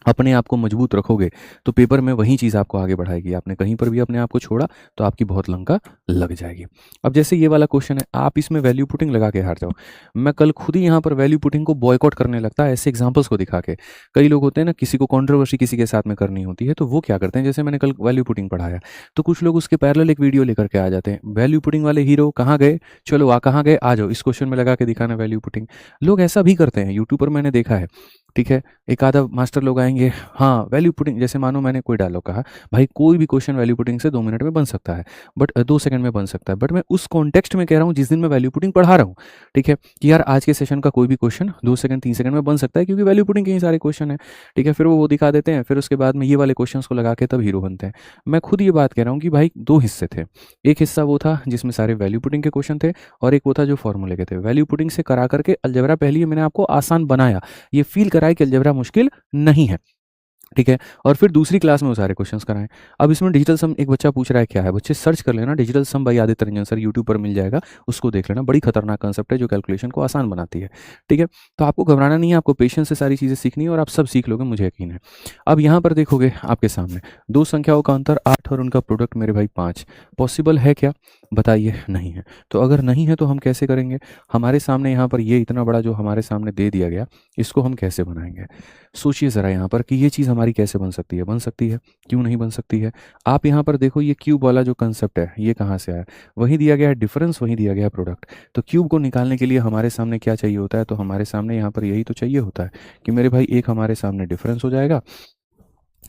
[SPEAKER 1] अपने आप को मजबूत रखोगे तो पेपर में वही चीज़ आपको आगे बढ़ाएगी। आपने कहीं पर भी अपने आप को छोड़ा तो आपकी बहुत लंका लग जाएगी। अब जैसे ये वाला क्वेश्चन है, आप इसमें वैल्यू पुटिंग लगा के हार जाओ। मैं कल खुद ही यहाँ पर वैल्यू पुटिंग को बॉयकॉट करने लगता है ऐसे एग्जांपल्स को दिखा के। कई लोग होते हैं ना, किसी को कंट्रोवर्सी किसी के साथ में करनी होती है तो वो क्या करते हैं, जैसे मैंने कल वैल्यू पुटिंग पढ़ाया तो कुछ लोग उसके पैरेलल एक वीडियो लेकर के आ जाते हैं, वैल्यू पुटिंग वाले हीरो कहाँ गए, चलो कहाँ गए, आ जाओ इस क्वेश्चन में लगा के दिखाना वैल्यू पुटिंग। लोग ऐसा भी करते हैं, यूट्यूब पर मैंने देखा है। ठीक है, एक आधा मास्टर लोग आएंगे, हाँ वैल्यू पुटिंग, जैसे मानो मैंने कोई डायलॉग कहा, भाई कोई भी क्वेश्चन वैल्यू पुटिंग से 2 मिनट में बन सकता है, बट 2 सेकंड में बन सकता है, बट मैं उस कॉन्टेक्स्ट में कह रहा हूँ जिस दिन मैं वैल्यू पुटिंग पढ़ा रहा हूँ। ठीक है, कि यार आज के सेशन का कोई भी क्वेश्चन 2 सेकंड 3 सेकंड में बन सकता है, क्योंकि वैल्यू पुटिंग के ही सारे क्वेश्चन है। ठीक है, फिर वो दिखा देते हैं, फिर उसके बाद में ये वाले क्वेश्चन को लगा के तब हीरो बनते हैं। मैं खुद ये बात कह रहा हूँ कि भाई 2 हिस्से थे, एक हिस्सा वो था जिसमें सारे वैल्यू पुटिंग के क्वेश्चन थे, और एक वो था जो फॉर्मूले के थे। वैल्यू पुटिंग से करा करके अलजेब्रा पहले मैंने आपको आसान बनाया, ये फील कराया कि अलजेब्रा मुश्किल नहीं है। ठीक है, और फिर दूसरी क्लास में वो सारे क्वेश्चंस कराएं। अब इसमें डिजिटल सम एक बच्चा पूछ रहा है क्या है, बच्चे सर्च कर लेना digital sum by Aditya Ranjan sir, YouTube पर मिल जाएगा, उसको देख लेना। बड़ी खतरनाक कंसेप्ट है जो कैलकुलेशन को आसान बनाती है। ठीक है, तो आपको घबराना नहीं है, आपको पेशेंस से सारी चीज़ें सीखनी है और आप सब सीख लोगे, मुझे यकीन है। अब यहाँ पर देखोगे आपके सामने दो संख्याओं का अंतर 8 और उनका प्रोडक्ट मेरे भाई 5, पॉसिबल है क्या, बताइए नहीं है। तो अगर नहीं है तो हम कैसे करेंगे, हमारे सामने यहाँ पर ये इतना बड़ा जो हमारे सामने दे दिया गया, इसको हम कैसे बनाएंगे। सोचिए ज़रा यहाँ पर कि ये चीज़ हमारी कैसे बन सकती है, बन सकती है, क्यों नहीं बन सकती है। आप यहाँ पर देखो ये क्यूब वाला जो कंसेप्ट है ये कहाँ से आया, वहीं दिया गया है डिफरेंस, वहीं दिया गया है प्रोडक्ट। तो क्यूब को निकालने के लिए हमारे सामने क्या चाहिए होता है, तो हमारे सामने यहाँ पर यही तो चाहिए होता है कि मेरे भाई एक हमारे सामने डिफरेंस हो जाएगा।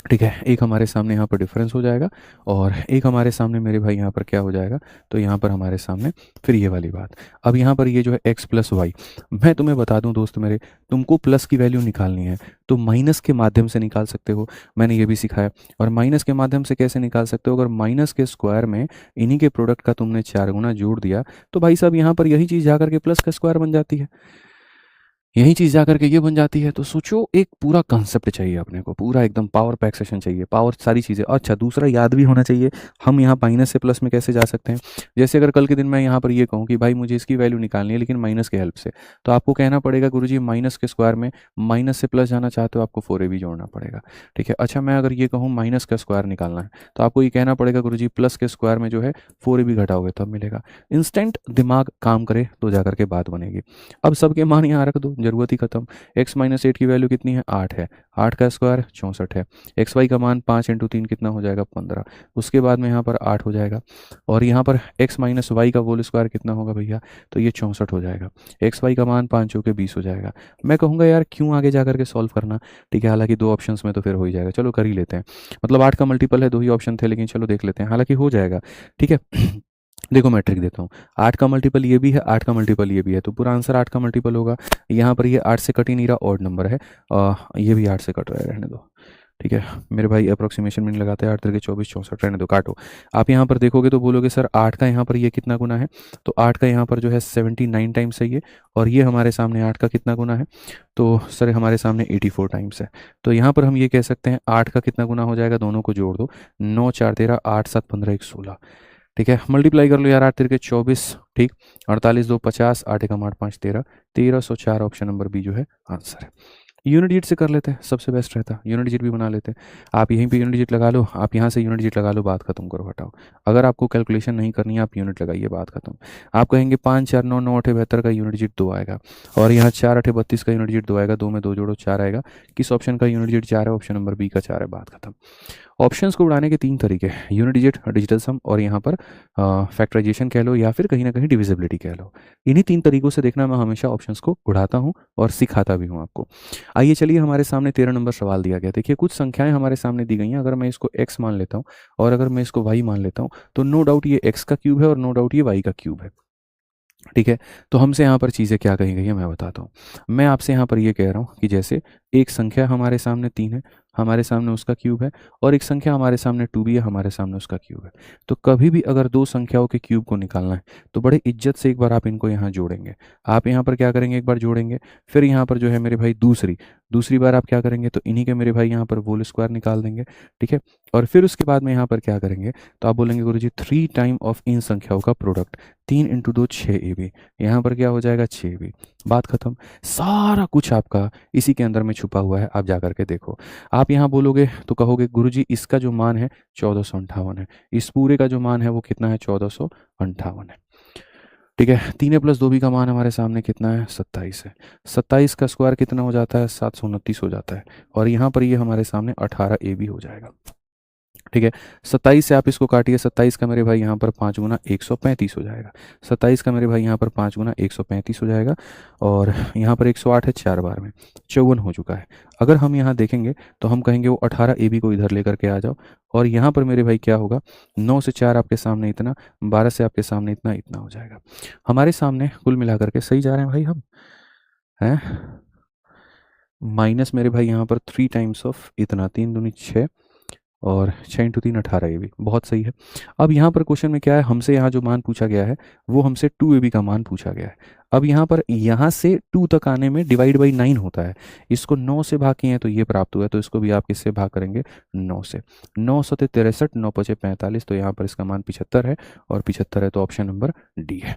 [SPEAKER 1] ठीक है, एक हमारे सामने यहाँ पर डिफरेंस हो जाएगा, और एक हमारे सामने मेरे भाई यहाँ पर क्या हो जाएगा, तो यहाँ पर हमारे सामने फिर ये वाली बात। अब यहाँ पर ये जो है x प्लस वाई, मैं तुम्हें बता दूं दोस्त मेरे, तुमको प्लस की वैल्यू निकालनी है तो माइनस के माध्यम से निकाल सकते हो, मैंने ये भी सिखाया। और माइनस के माध्यम से कैसे निकाल सकते हो, अगर माइनस के स्क्वायर में इन्हीं के प्रोडक्ट का तुमने 4 गुना जोड़ दिया तो भाई साहब यहाँ पर यही चीज़ जाकर के प्लस का स्क्वायर बन जाती है, यही चीज़ जाकर के ये बन जाती है। तो सोचो एक पूरा कंसेप्ट चाहिए अपने को, पूरा एकदम पावर पैक सेशन चाहिए, पावर सारी चीज़ें। अच्छा दूसरा याद भी होना चाहिए हम यहाँ माइनस से प्लस में कैसे जा सकते हैं। जैसे अगर कल के दिन मैं यहाँ पर ये कहूँ कि भाई मुझे इसकी वैल्यू निकालनी है लेकिन माइनस के हेल्प से, तो आपको कहना पड़ेगा गुरुजी माइनस के स्क्वायर में माइनस से प्लस जाना चाहते हो आपको 4ab जोड़ना पड़ेगा। ठीक है, अच्छा मैं अगर ये कहूँ माइनस का स्क्वायर निकालना है तो आपको ये कहना पड़ेगा गुरुजी प्लस के स्क्वायर में जो है 4ab घटाओगे तब मिलेगा। इंस्टेंट दिमाग काम करे तो जाकर के बात बनेगी। अब सबके मान यहाँ रख दो, जरूरत ही खत्म। x माइनस 8 की वैल्यू कितनी है, 8 है, 8 का स्क्वायर 64 है, एक्स वाई का मान 5 इंटू 3 कितना हो जाएगा 15, उसके बाद में यहाँ पर 8 हो जाएगा, और यहाँ पर x माइनस वाई का होल स्क्वायर कितना होगा भैया, तो ये 64 हो जाएगा, एक्स वाई का मान 5 चौके 20 हो जाएगा। मैं कहूँगा यार क्यों आगे जा करके सॉल्व करना। ठीक है, हालांकि 2 ऑप्शंस में तो फिर हो ही जाएगा, चलो कर ही लेते हैं, मतलब 8 का मल्टीपल है, 2 ही ऑप्शन थे लेकिन चलो देख लेते हैं, हालांकि हो जाएगा। ठीक है देखो मैं ट्रिक देता हूँ, 8 का मल्टीपल ये भी है, 8 का मल्टीपल ये भी है, तो पूरा आंसर 8 का मल्टीपल होगा। यहाँ पर ये 8 से कट ही नहीं रहा, ऑड नंबर है, ये भी 8 से कट रहा है, रहने दो। ठीक है मेरे भाई, अप्रोक्सीमेशन में नहीं लगाते, 8 3 24 64, रहने दो, काटो। आप यहाँ पर देखोगे तो बोलोगे सर 8 का यहाँ पर ये कितना गुना है, तो 8 का यहाँ पर जो है 79 टाइम्स है ये, और ये हमारे सामने 8 का कितना गुना है, तो सर हमारे सामने 84 टाइम्स है। तो यहाँ पर हम ये कह सकते हैं 8 का कितना गुना हो जाएगा, दोनों को जोड़ दो, 9 4 13, 8 7 15 1 16। ठीक है, मल्टीप्लाई कर लो यार, 8 3 24, ठीक, 48 2 50, 8 1 8 5 13, 1304, ऑप्शन नंबर बी जो है आंसर है। यूनिट डिजिट से कर लेते हैं, सबसे बेस्ट रहता, यूनिट डिजिट भी बना लेते हैं। आप यहीं पे यूनिट डिजिट लगा लो, आप यहाँ से यूनिट डिजिट लगा लो, बात खत्म करो, हटाओ। अगर आपको कैलकुलेशन नहीं करनी है, आप यूनिट लगाइए, बात खत्म। आप कहेंगे 5 4 9 9 8 72 का यूनिट डिजिट 2 आएगा, और यहाँ 4 8 32 का यूनिट डिजिट 2 आएगा, 2 में 2 जोड़ो 4 आएगा। किस ऑप्शन का यूनिट डिजिट 4 है? ऑप्शन नंबर बी का 4 है, बात खत्म। ऑप्शंस को उड़ाने के 3 तरीके, यूनिट डिजिट, डिजिटल सम, और यहाँ पर फैक्टराइजेशन कह लो, या फिर कहीं ना कहीं डिविजिबिलिटी कह लो। इन्हीं 3 तरीकों से देखना मैं हमेशा ऑप्शंस को उड़ाता हूँ और सिखाता भी हूँ आपको। आइए चलिए, हमारे सामने 13 नंबर सवाल दिया गया। देखिए कुछ संख्याएं हमारे सामने दी गई हैं, अगर मैं इसको x मान लेता हूँ और अगर मैं इसको y मान लेता हूँ, तो नो डाउट ये x का क्यूब है और नो डाउट ये y का क्यूब है। ठीक है, तो हमसे यहाँ पर चीज़ें क्या कही गई है मैं बताता हूँ। मैं आपसे यहाँ पर ये कह रहा हूँ कि जैसे एक संख्या हमारे सामने 3 है, हमारे सामने उसका क्यूब है, और एक संख्या हमारे सामने 2 भी है, हमारे सामने उसका क्यूब है। तो कभी भी अगर दो संख्याओं के क्यूब को निकालना है तो बड़े इज्जत से एक बार आप इनको यहाँ जोड़ेंगे। आप यहाँ पर क्या करेंगे, एक बार जोड़ेंगे, फिर यहाँ पर जो है मेरे भाई दूसरी बार आप क्या करेंगे, तो इन्हीं के मेरे भाई यहाँ पर होल स्क्वायर निकाल देंगे। ठीक है, और फिर उसके बाद में यहाँ पर क्या करेंगे, तो आप बोलेंगे गुरुजी 3 टाइम ऑफ इन संख्याओं का प्रोडक्ट, 3 इंटू 2 6 AB, यहाँ पर क्या हो जाएगा 6 AB, बात खत्म। सारा कुछ आपका इसी के अंदर में छुपा हुआ है, आप जा करके देखो। आप यहाँ बोलोगे तो कहोगे गुरुजी इसका जो मान है 1458 है, इस पूरे का जो मान है वो कितना है, 1458 है। ठीक है, 3 प्लस 2 भी का मान हमारे सामने कितना है, 27 है। 27 का स्क्वायर कितना हो जाता है, 729 हो जाता है, और यहाँ पर ये हमारे सामने 18 AB हो जाएगा। ठीक है, 27 से आप इसको काटिए, 27 का मेरे भाई यहाँ पर 5 गुना 135 हो जाएगा। 27 का मेरे भाई यहाँ पर 5 गुना 135 हो जाएगा, और यहाँ पर 108 है, 4 बार में 54 हो चुका है। अगर हम यहाँ देखेंगे तो हम कहेंगे वो 18 AB को इधर लेकर के आ जाओ, और यहाँ पर मेरे भाई क्या होगा, 9 से 4 आपके सामने इतना, 12 से आपके सामने इतना, इतना हो जाएगा। हमारे सामने कुल मिलाकर के सही जा रहे हैं भाई हम, हैं माइनस मेरे भाई यहाँ पर 3 टाइम्स ऑफ इतना, 3 दूनी 6, और 6 इंटू 3 18 AB, बहुत सही है। अब यहाँ पर क्वेश्चन में क्या है, हमसे यहाँ जो मान पूछा गया है वो हमसे 2 AB का मान पूछा गया है। अब यहाँ पर यहाँ से 2 तक आने में डिवाइड बाई 9 होता है, इसको 9 से भाग किए हैं तो ये प्राप्त हुआ है, तो इसको भी आप किससे भाग करेंगे, 9 से। 9 सते 63, 9 पचे 45, तो यहाँ पर इसका मान 75 है, और 75 है तो ऑप्शन नंबर डी है।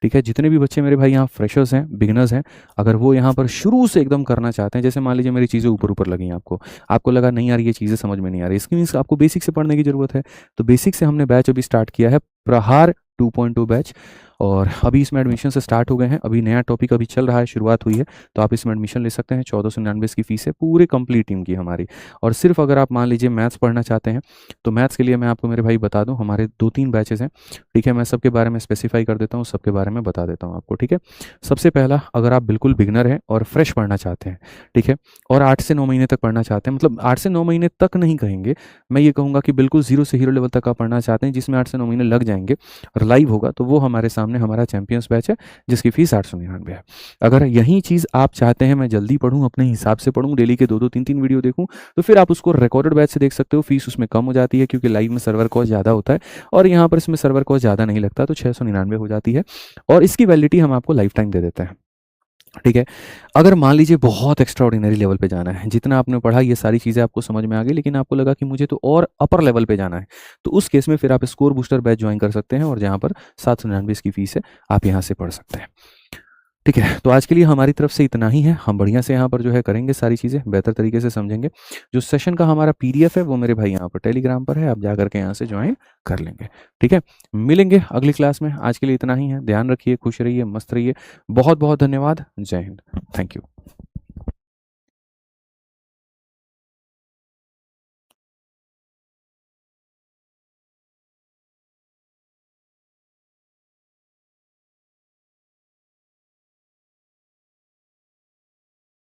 [SPEAKER 1] ठीक है, जितने भी बच्चे मेरे भाई यहाँ फ्रेशर्स हैं, बिगिनर्स हैं, अगर वो यहाँ पर शुरू से एकदम करना चाहते हैं, जैसे मान लीजिए मेरी चीज़ें ऊपर ऊपर लगी आपको लगा नहीं यार ये चीज़ें समझ में नहीं आ रही, इसकी मीन्स आपको बेसिक से पढ़ने की ज़रूरत है। तो बेसिक से हमने बैच अभी स्टार्ट किया है, प्रहार 2.2 बैच, और अभी इसमें एडमिशन से स्टार्ट हो गए हैं। अभी नया टॉपिक अभी चल रहा है, शुरुआत हुई है, तो आप इसमें एडमिशन ले सकते हैं। 1499 इसकी फीस है, पूरे कंप्लीट टीम की हमारी। और सिर्फ अगर आप मान लीजिए मैथ्स पढ़ना चाहते हैं, तो मैथ्स के लिए मैं आपको मेरे भाई बता दूं, हमारे 2-3 बैचेस हैं। ठीक है, मैं सबके बारे में स्पेसिफाई कर देता हूँ, सबके बारे में बता देता हूँ आपको। ठीक है, सबसे पहला, अगर आप बिल्कुल बिगनर हैं और फ्रेश पढ़ना चाहते हैं, ठीक है, और 8 से 9 महीने तक पढ़ना चाहते हैं, मतलब 8 से 9 महीने तक नहीं कहेंगे, मैं ये कहूँगा कि बिल्कुल जीरो से हीरो लेवल तक आप पढ़ना चाहते हैं, जिसमें 8 से 9 महीने लग जाएंगे और लाइव होगा, तो वो हमारे सामने हमारा चैंपियंस बैच है, जिसकी फीस 899 है। अगर यही चीज़ आप चाहते हैं मैं जल्दी पढ़ूँ, अपने हिसाब से पढ़ूँ, डेली के 2-2 3-3 वीडियो देखूँ, तो फिर आप उसको रिकॉर्डेड बैच से देख सकते हो। फीस उसमें कम हो जाती है, क्योंकि लाइव में सर्वर कॉस्ट ज़्यादा होता है, और यहाँ पर इसमें सर्वर कॉस्ट ज़्यादा नहीं लगता, तो 699 हो जाती है, और इसकी वैलिडिटी हम आपको लाइफ टाइम दे देते हैं। ठीक है, अगर मान लीजिए बहुत एक्स्ट्रा ऑर्डिनरी लेवल पे जाना है, जितना आपने पढ़ा ये सारी चीज़ें आपको समझ में आ गई, लेकिन आपको लगा कि मुझे तो और अपर लेवल पे जाना है, तो उस केस में फिर आप स्कोर बूस्टर बैच ज्वाइन कर सकते हैं, और जहाँ पर 799 इसकी फीस है, आप यहाँ से पढ़ सकते हैं। ठीक है, तो आज के लिए हमारी तरफ से इतना ही है। हम बढ़िया से यहाँ पर जो है करेंगे, सारी चीज़ें बेहतर तरीके से समझेंगे। जो सेशन का हमारा PDF है वो मेरे भाई यहाँ पर टेलीग्राम पर है, आप जा करके यहाँ से ज्वाइन कर लेंगे। ठीक है, मिलेंगे अगली क्लास में। आज के लिए इतना ही है, ध्यान रखिए, खुश रहिए, मस्त रहिए। बहुत बहुत धन्यवाद, जय हिंद, थैंक यू।